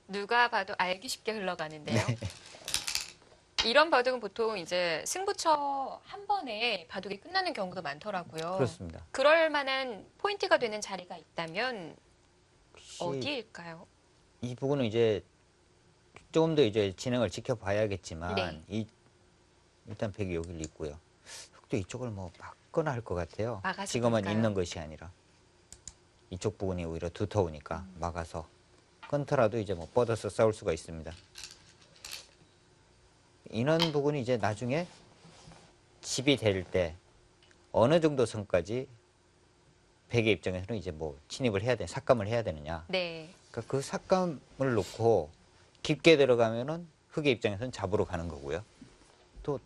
[SPEAKER 1] 누가 봐도 알기 쉽게 흘러가는데요.
[SPEAKER 2] 네.
[SPEAKER 1] 이런 바둑은 보통 이제 승부처 한 번에 바둑이 끝나는 경우도 많더라고요.
[SPEAKER 2] 그렇습니다.
[SPEAKER 1] 그럴 만한 포인트가 되는 자리가 있다면
[SPEAKER 2] 혹시
[SPEAKER 1] 어디일까요?
[SPEAKER 2] 이 부분은 이제 조금 더 이제 진행을 지켜봐야겠지만
[SPEAKER 1] 네.
[SPEAKER 2] 일단 백이 여기를 있고요. 흑도 이쪽을 뭐 막거나 할 것 같아요.
[SPEAKER 1] 막아서
[SPEAKER 2] 지금은
[SPEAKER 1] 볼까요?
[SPEAKER 2] 있는 것이 아니라 이쪽 부분이 오히려 두터우니까 막아서 끊더라도 이제 뭐 뻗어서 싸울 수가 있습니다. 이런 부분이 이제 나중에 집이 될 때 어느 정도 선까지 백의 입장에서는 이제 뭐 침입을 해야 돼, 삭감을 해야 되느냐.
[SPEAKER 1] 네.
[SPEAKER 2] 그러니까 그 삭감을 놓고 깊게 들어가면은 흑의 입장에서는 잡으러 가는 거고요. 또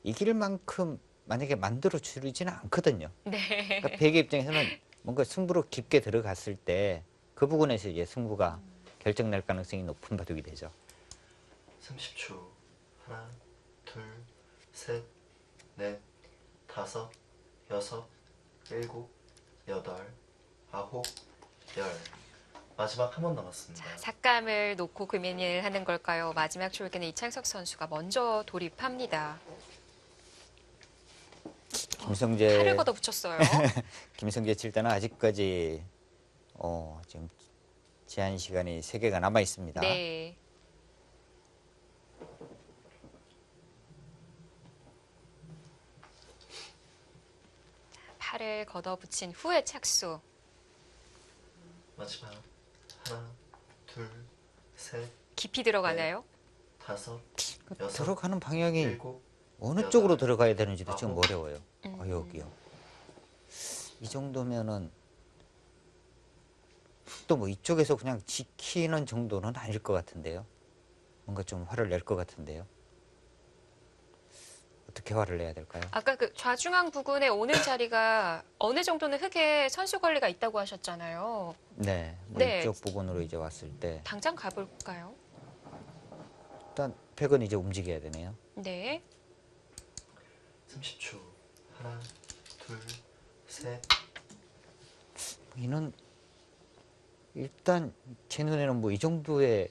[SPEAKER 2] 이길 만큼 만약에 만들어 주지는 않거든요.
[SPEAKER 1] 네.
[SPEAKER 2] 그러니까 백의 입장에서는 뭔가 승부로 깊게 들어갔을 때 그 부분에서 이제 승부가 결정날 가능성이 높은 바둑이 되죠.
[SPEAKER 3] 30초. 하나, 둘, 셋, 넷, 다섯, 여섯, 일곱, 여덟, 아홉, 열. 마지막 한 번 남았습니다.
[SPEAKER 1] 자, 삭감을 놓고 고민을 하는 걸까요? 마지막 출기는 이창석 선수가 먼저 돌입합니다.
[SPEAKER 2] 김성재
[SPEAKER 1] 팔을 걷어붙였어요.
[SPEAKER 2] 김성재 칠단은 아직까지 지금 제한 시간이 3개가 남아 있습니다.
[SPEAKER 1] 네. 팔을 걷어붙인 후의 착수.
[SPEAKER 3] 마지막 하나, 둘, 셋,
[SPEAKER 1] 깊이 들어가나요?
[SPEAKER 3] 다섯, 여섯,
[SPEAKER 2] 들어가는 방향이
[SPEAKER 3] 일곱,
[SPEAKER 2] 어느
[SPEAKER 3] 여덟,
[SPEAKER 2] 쪽으로 들어가야 되는지도 지금
[SPEAKER 3] 아홉.
[SPEAKER 2] 어려워요. 여기요. 이 정도면은 또 뭐 이쪽에서 그냥 지키는 정도는 아닐 것 같은데요. 뭔가 좀 화를 낼 것 같은데요. 어떻게 화를 내야 될까요?
[SPEAKER 1] 아까 그 좌중앙 부근에 오는 자리가 어느 정도는 흙에 선수 권리가 있다고 하셨잖아요.
[SPEAKER 2] 네, 뭐
[SPEAKER 1] 네.
[SPEAKER 2] 이쪽 부분으로 이제 왔을 때
[SPEAKER 1] 당장 가볼까요?
[SPEAKER 2] 일단 백은 이제 움직여야 되네요.
[SPEAKER 1] 네.
[SPEAKER 3] 30초. 하나, 둘, 셋,
[SPEAKER 2] 이는 일단 제 눈에는 뭐 이 정도의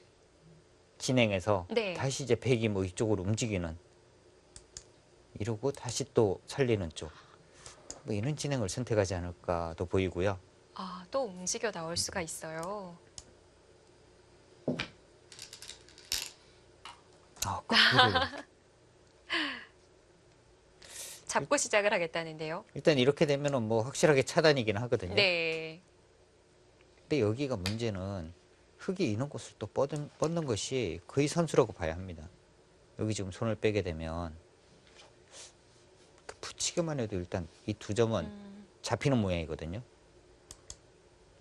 [SPEAKER 2] 진행해서
[SPEAKER 1] 네.
[SPEAKER 2] 다시 이제 백이 뭐 이쪽으로 움직이는 이러고 다시 또 살리는 쪽 뭐 이런 진행을 선택하지 않을까도 보이고요.
[SPEAKER 1] 아, 또 움직여 나올 수가 있어요.
[SPEAKER 2] 거꾸로.
[SPEAKER 1] 잡고 시작을 하겠다는데요.
[SPEAKER 2] 일단 이렇게 되면은 뭐 확실하게 차단이긴 하거든요.
[SPEAKER 1] 네.
[SPEAKER 2] 근데 여기가 문제는 흙이 있는 곳을 또 뻗는 것이 거의 선수라고 봐야 합니다. 여기 지금 손을 빼게 되면 그 붙이기 치기만 해도 일단 이 두 점은 잡히는 모양이거든요.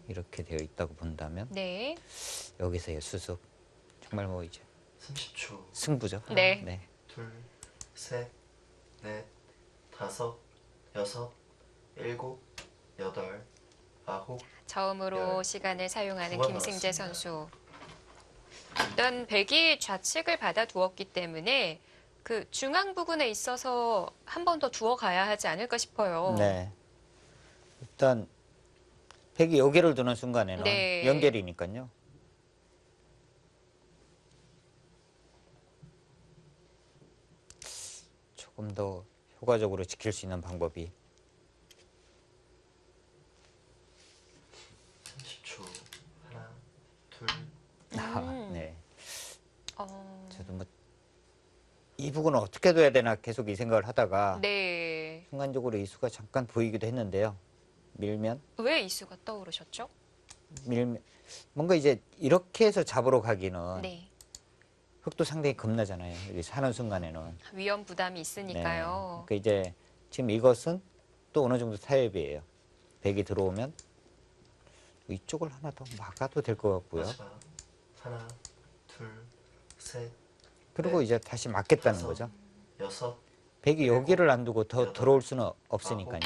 [SPEAKER 2] 이렇게 되어 있다고 본다면
[SPEAKER 1] 네.
[SPEAKER 2] 여기서의 수습 정말 뭐 이제
[SPEAKER 3] 30초.
[SPEAKER 2] 승부죠.
[SPEAKER 1] 네.
[SPEAKER 2] 네.
[SPEAKER 3] 둘, 셋, 넷, 다섯, 여섯, 일곱, 여덟, 아홉.
[SPEAKER 1] 처음으로
[SPEAKER 3] 열.
[SPEAKER 1] 시간을 사용하는
[SPEAKER 3] 두번
[SPEAKER 1] 김승재
[SPEAKER 3] 남았습니다.
[SPEAKER 1] 선수. 일단 백이 좌측을 받아 두었기 때문에 그 중앙 부분에 있어서 한 번 더 두어 가야 하지 않을까 싶어요.
[SPEAKER 2] 네. 일단 백이 여기를 두는 순간에는
[SPEAKER 1] 네.
[SPEAKER 2] 연결이니까요. 조금 더 효과적으로 지킬 수 있는 방법이
[SPEAKER 3] 30초. 하나, 둘,
[SPEAKER 2] 네.
[SPEAKER 1] 어,
[SPEAKER 2] 저도 뭐 이 부분은 어떻게 둬야 되나 계속 이 생각을 하다가
[SPEAKER 1] 네.
[SPEAKER 2] 순간적으로 이 수가 잠깐 보이기도 했는데요. 밀면
[SPEAKER 1] 왜 이 수가 떠오르셨죠?
[SPEAKER 2] 뭔가 이제 이렇게 해서 잡으러 가기는
[SPEAKER 1] 네.
[SPEAKER 2] 흙도 상당히 겁나잖아요. 여기 사는 순간에는.
[SPEAKER 1] 위험 부담이 있으니까요.
[SPEAKER 2] 그 이제 지금 이것은 또 어느 정도 타협이에요. 백이 들어오면 이쪽을 하나 더 막아도 될 것 같고요.
[SPEAKER 3] 마지막. 하나, 둘, 셋,
[SPEAKER 2] 그리고
[SPEAKER 3] 네.
[SPEAKER 2] 이제 다시 막겠다는
[SPEAKER 3] 다섯.
[SPEAKER 2] 거죠.
[SPEAKER 3] 여섯,
[SPEAKER 2] 백이 여기를 안 두고 더
[SPEAKER 3] 여덟,
[SPEAKER 2] 들어올 수는 없으니까요.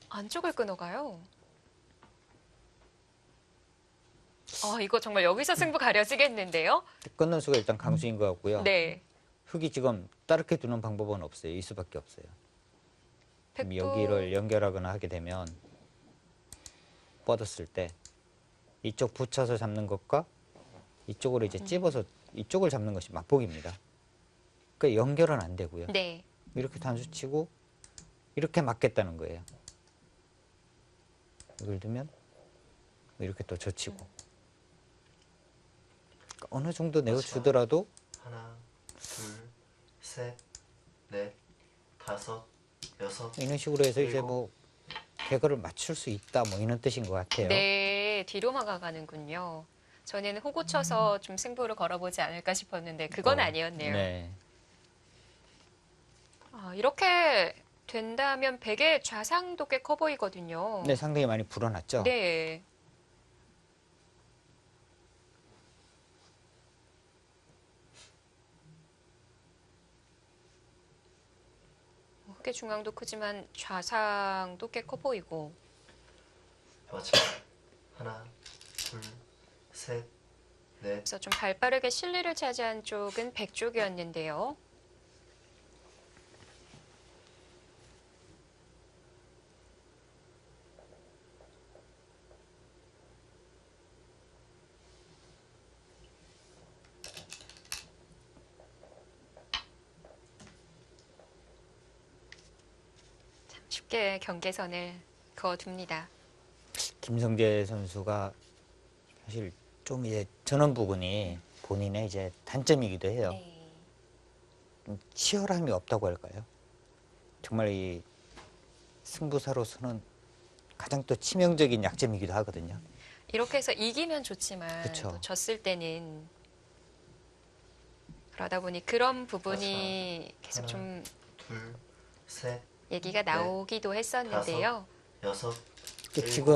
[SPEAKER 1] 안쪽을 끊어가요. 이거 정말 여기서 승부 가려지겠는데요?
[SPEAKER 2] 끊는 수가 일단 강수인 것 같고요.
[SPEAKER 1] 네.
[SPEAKER 2] 흙이 지금 다르게 두는 방법은 없어요. 이 수밖에 없어요. 그럼
[SPEAKER 1] 백도-
[SPEAKER 2] 여기를 연결하거나 하게 되면 뻗었을 때 이쪽 붙여서 잡는 것과 이쪽으로 이제 찝어서 이쪽을 잡는 것이 맞복입니다. 그러니까 연결은 안 되고요.
[SPEAKER 1] 네.
[SPEAKER 2] 이렇게 단수 치고 이렇게 맞겠다는 거예요. 이걸 두면 이렇게 또 젖히고 그러니까 어느 정도 내어주더라도
[SPEAKER 3] 하나, 둘, 셋, 넷, 다섯, 여섯.
[SPEAKER 2] 이런 식으로 해서 이제 뭐 궤거를 맞출 수 있다 뭐 이런 뜻인 것 같아요.
[SPEAKER 1] 네, 뒤로 막아가는군요. 저는 호구 쳐서 좀 승부를 걸어보지 않을까 싶었는데 그건 아니었네요.
[SPEAKER 2] 네.
[SPEAKER 1] 이렇게 된다면 백의 좌상도 꽤 커 보이거든요.
[SPEAKER 2] 네, 상당히 많이 불어났죠.
[SPEAKER 1] 네. 흑의 중앙도 크지만 좌상도 꽤 커 보이고.
[SPEAKER 3] 마지막. 하나, 둘, 셋, 넷.
[SPEAKER 1] 그래서 좀 발빠르게 실리를 차지한 쪽은 백 쪽이었는데요. 참 쉽게 경계선을 그어둡니다.
[SPEAKER 2] 김성재 선수가 사실 좀 이제 저는 부분이 본인의 이제 단점이기도 해요.
[SPEAKER 1] 네.
[SPEAKER 2] 좀 치열함이 없다고 할까요? 정말 이 승부사로서는 가장 또 치명적인 약점이기도 하거든요.
[SPEAKER 1] 이렇게 해서 이기면 좋지만
[SPEAKER 2] 그쵸.
[SPEAKER 1] 또 졌을 때는 그러다 보니 그런 부분이 계속
[SPEAKER 3] 하나.
[SPEAKER 1] 좀
[SPEAKER 3] 둘, 셋,
[SPEAKER 1] 얘기가 나오기도 했었는데요.
[SPEAKER 3] 여섯.
[SPEAKER 2] 그
[SPEAKER 3] 일곱,
[SPEAKER 2] 지금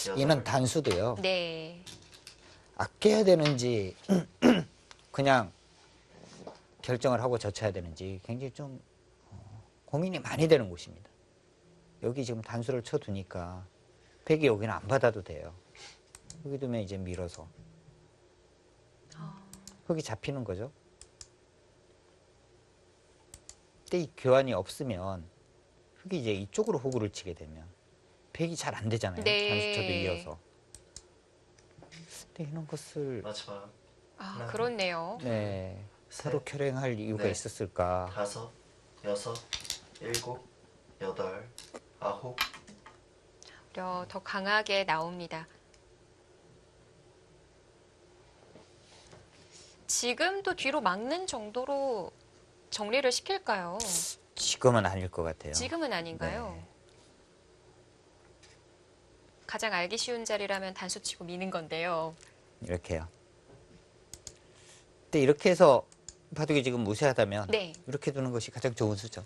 [SPEAKER 3] 여덟.
[SPEAKER 2] 이는 단수도요.
[SPEAKER 1] 네.
[SPEAKER 2] 아껴야 되는지 그냥 결정을 하고 젖혀야 되는지 굉장히 좀 고민이 많이 되는 곳입니다. 여기 지금 단수를 쳐두니까 백이 여기는 안 받아도 돼요. 여기 두면 이제 밀어서 흙이 잡히는 거죠. 근데 이 교환이 없으면 흙이 이제 이쪽으로 호구를 치게 되면 백이 잘 안 되잖아요.
[SPEAKER 1] 네.
[SPEAKER 2] 단수쳐도 이어서. 근데 이런 것을
[SPEAKER 3] 마지막. 하나.
[SPEAKER 1] 그렇네요.
[SPEAKER 2] 네,
[SPEAKER 3] 셋,
[SPEAKER 2] 서로 결행할 이유가
[SPEAKER 3] 넷.
[SPEAKER 2] 있었을까?
[SPEAKER 3] 다섯, 여섯, 일곱, 여덟, 아홉.
[SPEAKER 1] 오히려 더 강하게 나옵니다. 지금도 뒤로 막는 정도로 정리를 시킬까요?
[SPEAKER 2] 지금은 아닐 것 같아요.
[SPEAKER 1] 지금은 아닌가요?
[SPEAKER 2] 네.
[SPEAKER 1] 가장 알기 쉬운 자리라면 단수 치고 미는 건데요.
[SPEAKER 2] 이렇게요. 근데 이렇게 해서 바둑이 지금 무세하다면
[SPEAKER 1] 네.
[SPEAKER 2] 이렇게 두는 것이 가장 좋은 수죠.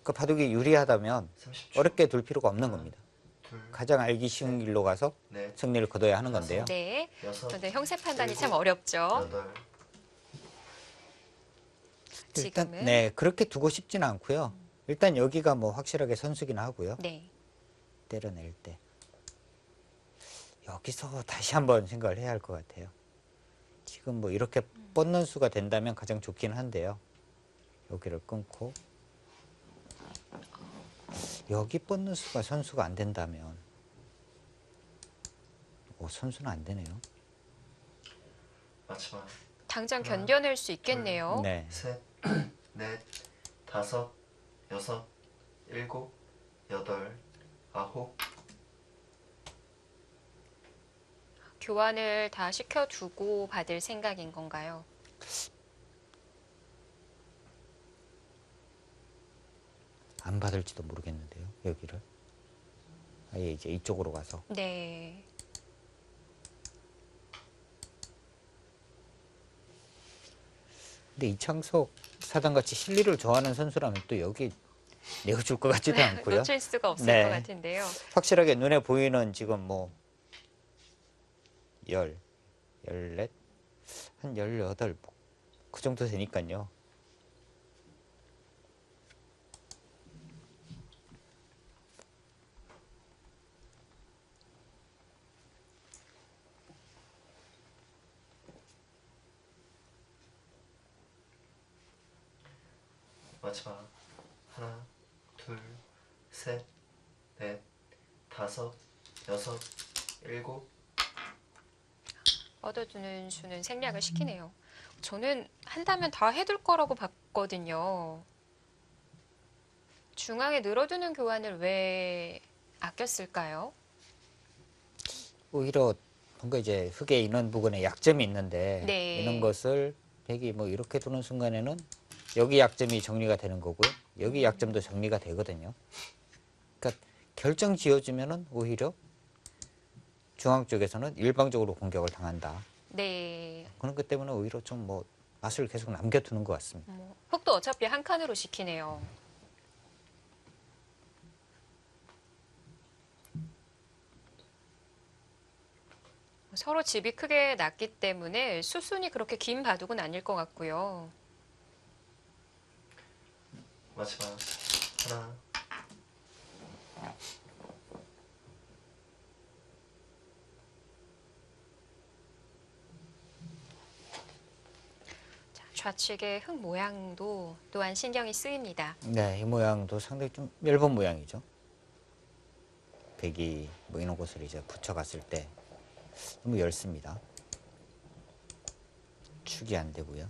[SPEAKER 2] 그 바둑이 유리하다면
[SPEAKER 3] 30초.
[SPEAKER 2] 어렵게 둘 필요가 없는 겁니다.
[SPEAKER 3] 둘,
[SPEAKER 2] 가장 알기 쉬운 길로 가서
[SPEAKER 3] 넷,
[SPEAKER 2] 승리를 거둬야 하는 건데요.
[SPEAKER 1] 네.
[SPEAKER 3] 여섯,
[SPEAKER 1] 그런데 형세 판단이 참
[SPEAKER 3] 일곱,
[SPEAKER 1] 어렵죠.
[SPEAKER 3] 여덟.
[SPEAKER 2] 일단
[SPEAKER 1] 지금은
[SPEAKER 2] 네 그렇게 두고 싶지는 않고요. 일단 여기가 뭐 확실하게 선수긴 하고요.
[SPEAKER 1] 네.
[SPEAKER 2] 때려낼 때 여기서 다시 한번 생각을 해야 할 것 같아요. 지금 뭐 이렇게 뻗는 수가 된다면 가장 좋긴 한데요. 여기를 끊고 여기 뻗는 수가 선수가 안 된다면 선수는 안 되네요.
[SPEAKER 3] 마지막.
[SPEAKER 1] 당장
[SPEAKER 3] 하나,
[SPEAKER 1] 견뎌낼 수 있겠네요.
[SPEAKER 2] 네.
[SPEAKER 3] 셋, 넷, 다섯, 여섯, 일곱, 여덟, 아홉.
[SPEAKER 1] 교환을 다 시켜두고 받을 생각인 건가요?
[SPEAKER 2] 안 받을지도 모르겠는데요. 여기를 아예 이제 이쪽으로 가서
[SPEAKER 1] 네.
[SPEAKER 2] 근데 이창석 사단같이 실리를 좋아하는 선수라면 또 여기 내어줄 것 같지도 않고요.
[SPEAKER 1] 놓칠 수가 없을
[SPEAKER 2] 네.
[SPEAKER 1] 것 같은데요.
[SPEAKER 2] 확실하게 눈에 보이는 지금 뭐 14, 한 18, 그 정도 되니까요.
[SPEAKER 3] 마지막. 하나, 둘, 셋, 넷, 다섯, 여섯, 일곱.
[SPEAKER 1] 얻어두는 수는 생략을 시키네요. 저는 한다면 다 해둘 거라고 봤거든요. 중앙에 늘어두는 교환을 왜 아꼈을까요?
[SPEAKER 2] 오히려 뭔가 이제 흙에 있는 부분에 약점이 있는데
[SPEAKER 1] 네.
[SPEAKER 2] 이런 것을 백이 뭐 이렇게 두는 순간에는 여기 약점이 정리가 되는 거고요. 여기 약점도 정리가 되거든요. 그러니까 결정 지어주면은 오히려 중앙 쪽에서는 일방적으로 공격을 당한다.
[SPEAKER 1] 네.
[SPEAKER 2] 그런 것 때문에 오히려 좀 뭐 맛을 계속 남겨두는 것 같습니다.
[SPEAKER 1] 흙도 어차피 한 칸으로 시키네요. 서로 집이 크게 났기 때문에 수순이 그렇게 긴 바둑은 아닐 것 같고요.
[SPEAKER 3] 마지막. 하나,
[SPEAKER 1] 자, 좌측의 흙 모양도 또한 신경이 쓰입니다.
[SPEAKER 2] 네, 이 모양도 상당히 좀 얇은 모양이죠. 백이 뭐 이런 곳을 이제 붙여갔을 때 너무 얇습니다. 축이 안 되고요.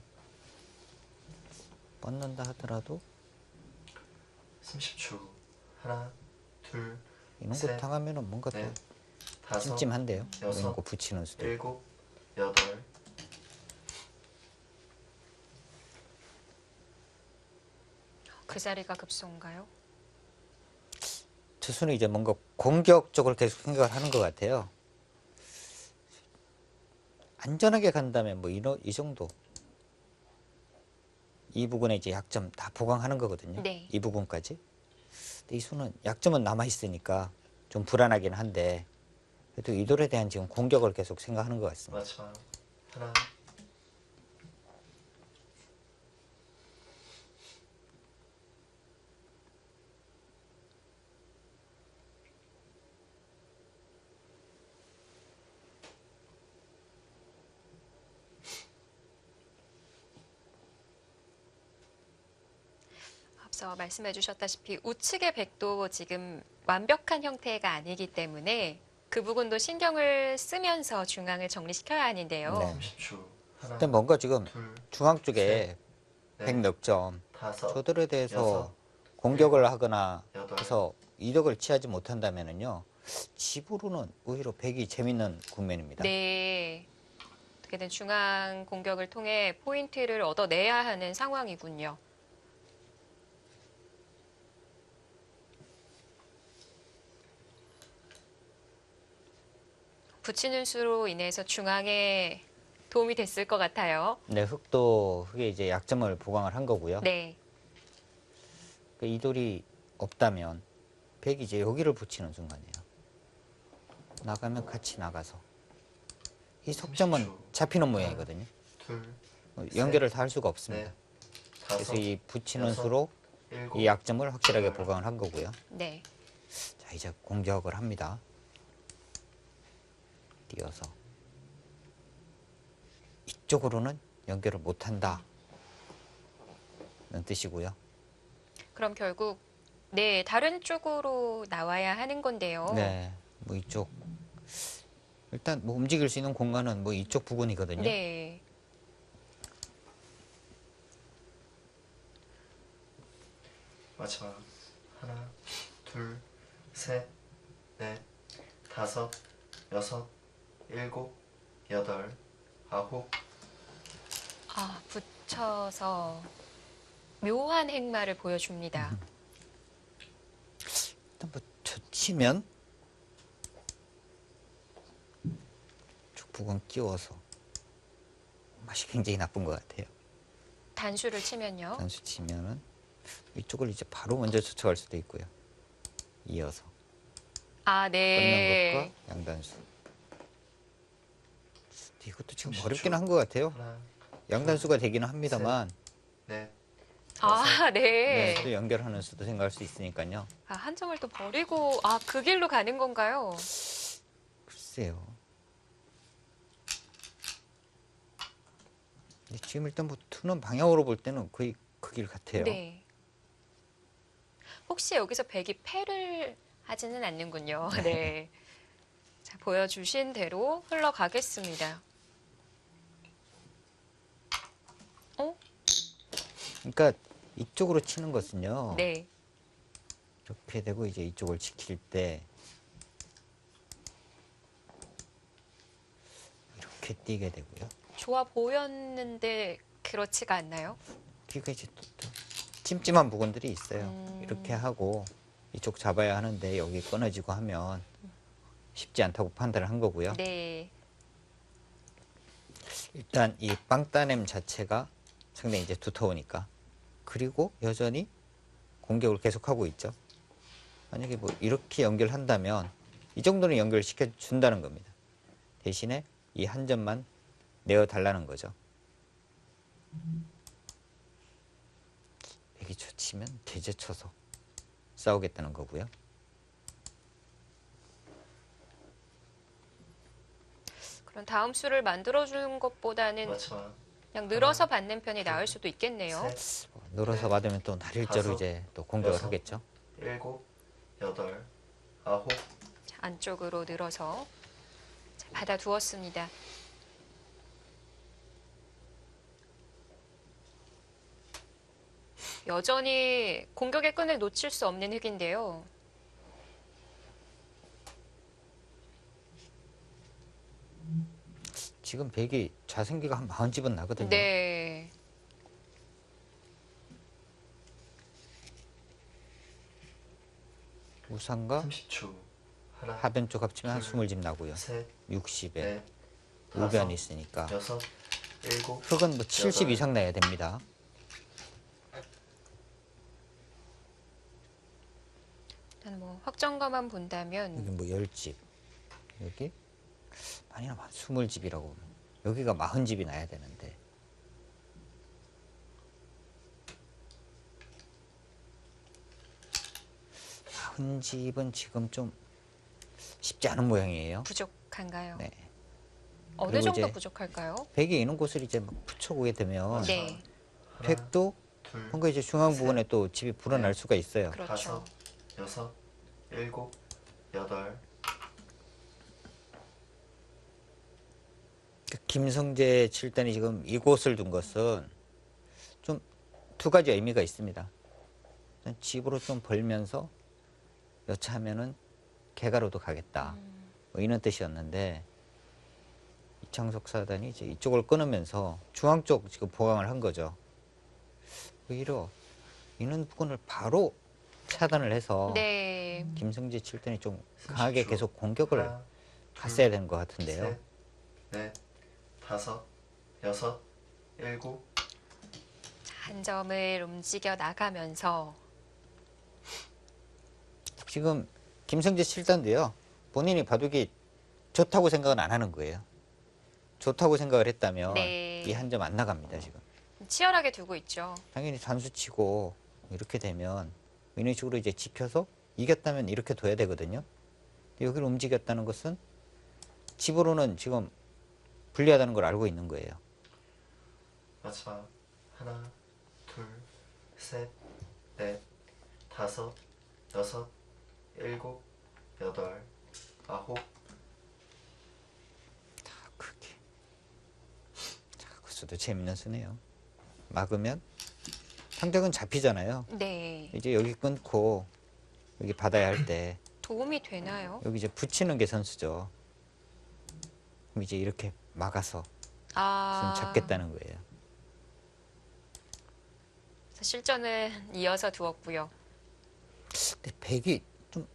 [SPEAKER 2] 뻗는다 하더라도
[SPEAKER 3] 30초. 하나, 둘,
[SPEAKER 2] 이런
[SPEAKER 3] 셋,
[SPEAKER 2] 거 당하면은 뭔가 또
[SPEAKER 3] 넷, 다섯,
[SPEAKER 2] 찜찜한데요. 뭐 이런
[SPEAKER 3] 여섯,
[SPEAKER 2] 거 붙이는 수도.
[SPEAKER 3] 일곱, 여덟.
[SPEAKER 1] 그 자리가 급소인가요?
[SPEAKER 2] 투수는 이제 뭔가 공격적으로 계속 생각을 하는 것 같아요. 안전하게 간다면 뭐 이 정도. 이 부분에 이제 약점 다 보강하는 거거든요.
[SPEAKER 1] 네.
[SPEAKER 2] 이 부분까지. 근데 이 수는 약점은 남아 있으니까 좀 불안하긴 한데 그래도 이 돌에 대한 지금 공격을 계속 생각하는 것 같습니다.
[SPEAKER 3] 마지막. 하나,
[SPEAKER 1] 앞서 말씀해 주셨다시피 우측의 백도 지금 완벽한 형태가 아니기 때문에 그 부분도 신경을 쓰면서 중앙을 정리시켜야 하는데요.
[SPEAKER 2] 네.
[SPEAKER 3] 30초. 하나,
[SPEAKER 2] 근데 뭔가 지금
[SPEAKER 3] 둘,
[SPEAKER 2] 중앙 쪽에
[SPEAKER 3] 셋,
[SPEAKER 2] 백
[SPEAKER 3] 넷,
[SPEAKER 2] 몇 점,
[SPEAKER 3] 다섯,
[SPEAKER 2] 저들에 대해서
[SPEAKER 3] 여섯,
[SPEAKER 2] 공격을 하거나
[SPEAKER 3] 여덟.
[SPEAKER 2] 해서 이득을 취하지 못한다면은요, 집으로는 오히려 백이 재밌는 국면입니다.
[SPEAKER 1] 네. 어떻게든 중앙 공격을 통해 포인트를 얻어내야 하는 상황이군요. 붙이는 수로 인해서 중앙에 도움이 됐을 것 같아요.
[SPEAKER 2] 네, 흙도 흙에 이제 약점을 보강을 한 거고요.
[SPEAKER 1] 네.
[SPEAKER 2] 이 돌이 없다면 백이 이제 여기를 붙이는 순간이에요. 나가면 같이 나가서 이 속점은
[SPEAKER 3] 30초.
[SPEAKER 2] 잡히는 모양이거든요.
[SPEAKER 3] 둘,
[SPEAKER 2] 연결을 다 할 수가 없습니다.
[SPEAKER 3] 넷,
[SPEAKER 2] 그래서
[SPEAKER 3] 다섯,
[SPEAKER 2] 이 붙이는
[SPEAKER 3] 여섯,
[SPEAKER 2] 수로
[SPEAKER 3] 일곱,
[SPEAKER 2] 이 약점을 확실하게
[SPEAKER 3] 여덟.
[SPEAKER 2] 보강을 한 거고요.
[SPEAKER 1] 네.
[SPEAKER 2] 자, 이제 공격을 합니다. 띄어서 이쪽으로는 연결을 못한다 는 뜻이고요.
[SPEAKER 1] 그럼 결국 네, 다른 쪽으로 나와야 하는 건데요.
[SPEAKER 2] 네, 뭐 이쪽 일단 뭐 움직일 수 있는 공간은 뭐 이쪽 부분이거든요.
[SPEAKER 1] 네.
[SPEAKER 3] 마지막 하나, 둘, 셋, 넷, 다섯, 여섯, 일곱, 여덟, 아홉.
[SPEAKER 1] 아, 붙여서 묘한 행마를 보여줍니다.
[SPEAKER 2] 일단 뭐 젖히면 쭉 부분 끼워서 맛이 굉장히 나쁜 것 같아요.
[SPEAKER 1] 단수를 치면요.
[SPEAKER 2] 단수 치면은 이쪽을 이제 바로 먼저 젖혀갈 수도 있고요. 이어서
[SPEAKER 1] 아,
[SPEAKER 2] 꽂는
[SPEAKER 1] 네.
[SPEAKER 2] 것과 양단수. 이것도 지금
[SPEAKER 3] 30초.
[SPEAKER 2] 어렵긴 한 것 같아요.
[SPEAKER 3] 하나,
[SPEAKER 2] 양단수가 되기는 합니다만
[SPEAKER 3] 넷,
[SPEAKER 1] 아,
[SPEAKER 2] 네,
[SPEAKER 1] 네.
[SPEAKER 2] 또 연결하는 수도 생각할 수 있으니까요.
[SPEAKER 1] 아, 한 점을 또 버리고 아, 그 길로 가는 건가요?
[SPEAKER 2] 글쎄요. 근데 지금 일단 뭐 투는 방향으로 볼 때는 거의 그 길 같아요.
[SPEAKER 1] 네. 혹시 여기서 백이 패를 하지는 않는군요. 네. 자, 보여주신 대로 흘러가겠습니다. 어?
[SPEAKER 2] 그러니까 이쪽으로 치는 것은요.
[SPEAKER 1] 네.
[SPEAKER 2] 이렇게 되고 이제 이쪽을 지킬 때 이렇게 뛰게 되고요.
[SPEAKER 1] 좋아 보였는데 그렇지가 않나요?
[SPEAKER 2] 그러니까 이제 또 찜찜한 부분들이 있어요.
[SPEAKER 1] 음.
[SPEAKER 2] 이렇게 하고 이쪽 잡아야 하는데 여기 끊어지고 하면 쉽지 않다고 판단을 한 거고요.
[SPEAKER 1] 네.
[SPEAKER 2] 일단 이 빵따냄 자체가 상당히 이제 두터우니까 그리고 여전히 공격을 계속하고 있죠. 만약에 뭐 이렇게 연결한다면 이 정도는 연결시켜 준다는 겁니다. 대신에 이 한 점만 내어 달라는 거죠. 백이 쳐치면 대제쳐서 싸우겠다는 거고요.
[SPEAKER 1] 그럼 다음 수를 만들어주는 것보다는
[SPEAKER 3] 마지막
[SPEAKER 1] 그냥 늘어서 받는 편이 나을 수도 있겠네요.
[SPEAKER 3] 셋,
[SPEAKER 2] 늘어서
[SPEAKER 3] 네.
[SPEAKER 2] 받으면 또 날일자로
[SPEAKER 3] 다섯,
[SPEAKER 2] 이제 또 공격을
[SPEAKER 3] 여섯.
[SPEAKER 2] 하겠죠.
[SPEAKER 3] 일곱, 여덟, 아홉.
[SPEAKER 1] 자, 안쪽으로 늘어서 자, 받아두었습니다. 여전히 공격의 끈을 놓칠 수 없는 흙인데요.
[SPEAKER 2] 지금 백이 좌생기가 한 40집은 나거든요.
[SPEAKER 1] 네.
[SPEAKER 2] 우상과
[SPEAKER 3] 30초. 하나,
[SPEAKER 2] 하변 쪽 합치면 한
[SPEAKER 3] 둘,
[SPEAKER 2] 20집 나고요.
[SPEAKER 3] 셋,
[SPEAKER 2] 60에
[SPEAKER 3] 넷,
[SPEAKER 2] 우변이
[SPEAKER 3] 다섯,
[SPEAKER 2] 있으니까
[SPEAKER 3] 여섯, 일곱.
[SPEAKER 2] 흙은 뭐 70
[SPEAKER 3] 여덟.
[SPEAKER 2] 이상 나야 됩니다.
[SPEAKER 1] 일단 뭐 확정가만
[SPEAKER 2] 여기
[SPEAKER 1] 본다면
[SPEAKER 2] 뭐 10집, 여기 아니야 20집이라고 여기가 40집이 나야 되는데 한 집은 지금 좀 쉽지 않은 모양이에요.
[SPEAKER 1] 부족한가요?
[SPEAKER 2] 네.
[SPEAKER 1] 어느
[SPEAKER 2] 그리고
[SPEAKER 1] 정도
[SPEAKER 2] 이제
[SPEAKER 1] 부족할까요?
[SPEAKER 2] 백이 있는 곳을 이제 막 붙여보게 되면
[SPEAKER 1] 네.
[SPEAKER 3] 하나,
[SPEAKER 2] 백도
[SPEAKER 3] 둘,
[SPEAKER 2] 뭔가 이제 중앙
[SPEAKER 3] 셋,
[SPEAKER 2] 부분에 또 집이 불어날 수가 있어요.
[SPEAKER 1] 그렇죠.
[SPEAKER 3] 다섯, 여섯, 일곱, 여덟.
[SPEAKER 2] 김성재 칠단이 지금 이곳을 둔 것은 좀 두 가지 의미가 있습니다. 집으로 좀 벌면서 여차하면은 개가로도 가겠다. 뭐 이런 뜻이었는데 이창석 사단이 이제 이쪽을 끊으면서 중앙 쪽 지금 보강을 한 거죠. 오히려 이는 부분을 바로 차단을 해서
[SPEAKER 1] 네.
[SPEAKER 2] 김성재 칠단이 좀 강하게
[SPEAKER 3] 30초.
[SPEAKER 2] 계속 공격을
[SPEAKER 3] 하나,
[SPEAKER 2] 갔어야 되는 것 같은데요.
[SPEAKER 3] 셋, 넷, 다섯, 여섯, 일곱.
[SPEAKER 1] 한 점을 움직여 나가면서
[SPEAKER 2] 지금 김성재 7단도요. 본인이 바둑이 좋다고 생각은 안 하는 거예요. 좋다고 생각을 했다면
[SPEAKER 1] 네.
[SPEAKER 2] 이 한 점 안 나갑니다, 지금.
[SPEAKER 1] 치열하게 두고 있죠.
[SPEAKER 2] 당연히 단수 치고 이렇게 되면 이런 식으로 이제 지켜서 이겼다면 이렇게 둬야 되거든요. 근데 여기를 움직였다는 것은 집으로는 지금 불리하다는 걸 알고 있는 거예요.
[SPEAKER 3] 마지막 하나, 둘, 셋, 넷, 다섯, 여섯, 일곱, 여덟, 아홉.
[SPEAKER 2] 그렇게. 자, 그 수도 재밌는 수네요. 막으면 상대는 잡히잖아요.
[SPEAKER 1] 네.
[SPEAKER 2] 이제 여기 끊고 여기 받아야 할 때
[SPEAKER 1] 도움이 되나요?
[SPEAKER 2] 여기 이제 붙이는 게 선수죠. 그럼 이제 이렇게 막아서
[SPEAKER 1] 아.
[SPEAKER 2] 손 잡겠다는 거예요.
[SPEAKER 1] 그래서 실전은 이어서 두었고요.
[SPEAKER 2] 근데 백이 좀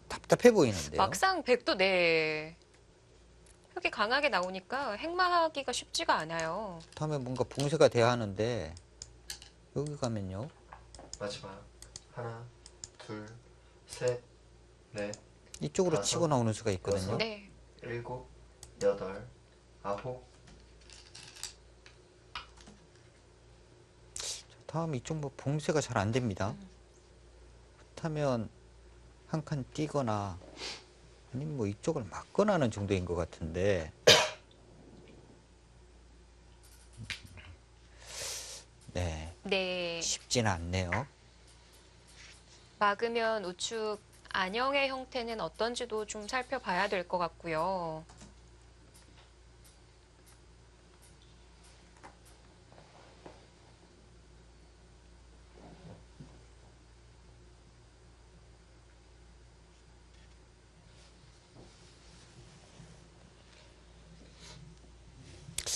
[SPEAKER 2] 답답해 보이는데요.
[SPEAKER 1] 막상 백도 네. 흑이 강하게 나오니까 행마하기가 쉽지가 않아요.
[SPEAKER 2] 다음에 뭔가 봉쇄가 돼야 하는데 여기 가면요.
[SPEAKER 3] 마지막 하나, 둘, 셋, 넷,
[SPEAKER 2] 이쪽으로
[SPEAKER 3] 다섯,
[SPEAKER 2] 치고 나오는 수가 있거든요.
[SPEAKER 3] 여섯.
[SPEAKER 1] 네.
[SPEAKER 3] 일곱, 여덟, 아홉.
[SPEAKER 2] 다음 이쪽 뭐 봉쇄가 잘 안 됩니다. 그렇다면 한 칸 뛰거나 아니면 뭐 이쪽을 막거나 하는 정도인 것 같은데 네
[SPEAKER 1] 네.
[SPEAKER 2] 쉽지는 않네요.
[SPEAKER 1] 막으면 우측 안형의 형태는 어떤지도 좀 살펴봐야 될 것 같고요.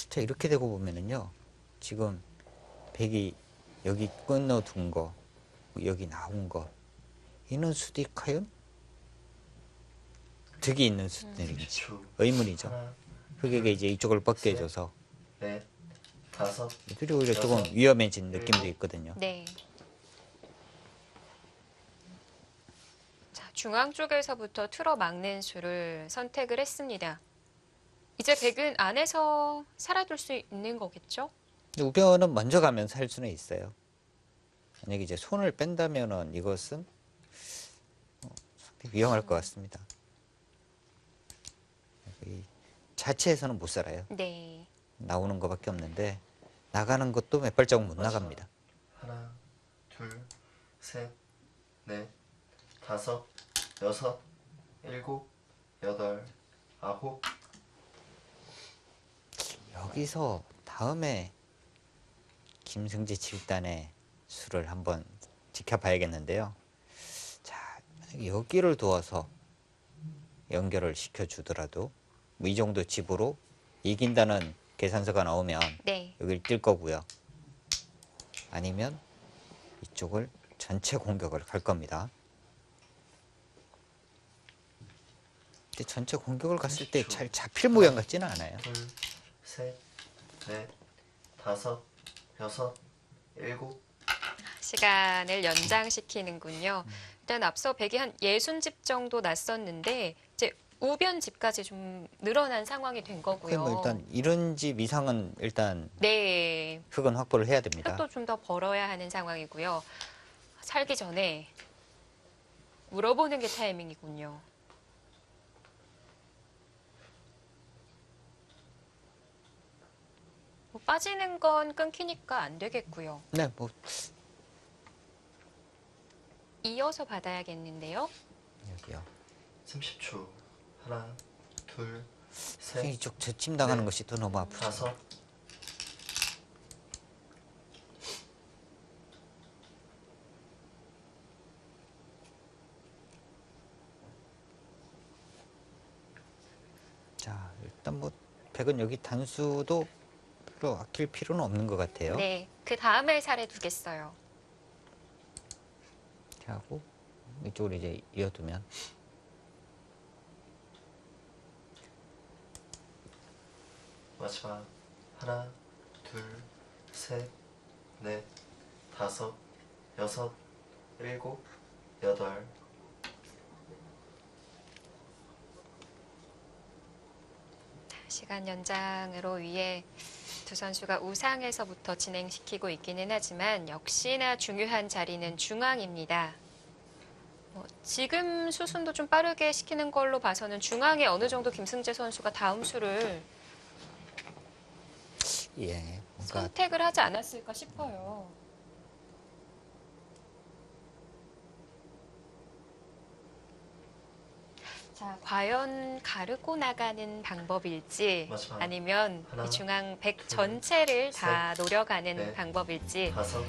[SPEAKER 2] 자 이렇게 되고 보면은요 지금 백이 여기 끊어둔 거 여기 나온 거 이는 수디 과연 득이 있는 수들인지
[SPEAKER 3] 30초.
[SPEAKER 2] 의문이죠.
[SPEAKER 3] 하나,
[SPEAKER 2] 흑에게 이제 이쪽을 뻗게 해줘서
[SPEAKER 3] 넷, 다섯,
[SPEAKER 2] 그리고 오히려 조금
[SPEAKER 3] 여섯,
[SPEAKER 2] 위험해진 느낌도
[SPEAKER 3] 일곱.
[SPEAKER 2] 있거든요.
[SPEAKER 1] 네. 자, 중앙 쪽에서부터 틀어 막는 수를 선택을 했습니다. 이제 백은 안에서 살아둘 수 있는 거겠죠?
[SPEAKER 2] 근데 우변은 먼저 가면 살 수는 있어요. 만약에 이제 손을 뺀다면은 이것은 상당히 위험할 것 같습니다. 이 자체에서는 못 살아요.
[SPEAKER 1] 네.
[SPEAKER 2] 나오는 것밖에 없는데 나가는 것도 몇 발자국 못
[SPEAKER 3] 마지막.
[SPEAKER 2] 나갑니다.
[SPEAKER 3] 하나, 둘, 셋, 넷, 다섯, 여섯, 일곱, 여덟, 아홉.
[SPEAKER 2] 여기서 다음에 김승재 7단의 수를 한번 지켜봐야겠는데요. 자, 만약에 여기를 두어서 연결을 시켜주더라도 뭐 이 정도 집으로 이긴다는 계산서가 나오면
[SPEAKER 1] 네.
[SPEAKER 2] 여기를 뛸 거고요. 아니면 이쪽을 전체 공격을 갈 겁니다. 근데 전체 공격을 갔을 때 잘 잡힐 모양 같지는 않아요.
[SPEAKER 3] 둘, 셋, 넷, 다섯, 여섯, 일곱.
[SPEAKER 1] 시간을 연장시키는군요. 일단 앞서 백이 한 60집 정도 났었는데 이제 우변집까지 좀 늘어난 상황이 된 거고요.
[SPEAKER 2] 뭐 일단 이런 집 이상은 일단
[SPEAKER 1] 네.
[SPEAKER 2] 흙은 확보를 해야 됩니다.
[SPEAKER 1] 흙도 좀 더 벌어야 하는 상황이고요. 살기 전에 물어보는 게 타이밍이군요. 뭐 빠지는 건 끊기니까 안 되겠고요.
[SPEAKER 2] 네, 뭐
[SPEAKER 1] 이어서 받아야겠는데요.
[SPEAKER 2] 여기요.
[SPEAKER 3] 30초. 하나, 둘,
[SPEAKER 2] 선생님
[SPEAKER 3] 셋,
[SPEAKER 2] 이쪽 저침 당하는
[SPEAKER 3] 네.
[SPEAKER 2] 것이 또 너무 아프죠.
[SPEAKER 3] 다섯.
[SPEAKER 2] 자, 일단 뭐 백은 여기 단수도 별로 아낄 필요는 없는 것 같아요.
[SPEAKER 1] 네. 그 다음에 살에 두겠어요.
[SPEAKER 2] 이렇게 하고 이쪽으로 이제 이어두면
[SPEAKER 3] 마지막. 하나, 둘, 셋, 넷, 다섯, 여섯, 일곱, 여덟,
[SPEAKER 1] 시간 연장으로 위해 두 선수가 우상에서부터 진행시키고 있기는 하지만 역시나 중요한 자리는 중앙입니다. 지금 수순도 좀 빠르게 시키는 걸로 봐서는 중앙에 어느 정도 김승재 선수가 다음 수를
[SPEAKER 2] 예, 뭔가
[SPEAKER 1] 선택을 하지 않았을까 싶어요. 자, 과연 가르고 나가는 방법일지
[SPEAKER 3] 마지막.
[SPEAKER 1] 아니면
[SPEAKER 3] 하나,
[SPEAKER 1] 이 중앙 100
[SPEAKER 3] 둘,
[SPEAKER 1] 전체를 다 노려가는
[SPEAKER 3] 넷,
[SPEAKER 1] 방법일지
[SPEAKER 3] 다섯,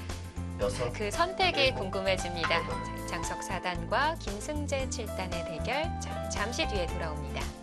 [SPEAKER 3] 여섯,
[SPEAKER 1] 그 선택이
[SPEAKER 3] 일곱,
[SPEAKER 1] 궁금해집니다.
[SPEAKER 3] 여덟.
[SPEAKER 1] 자, 이창석 4단과 김승재 7단의 대결 잠시 뒤에 돌아옵니다.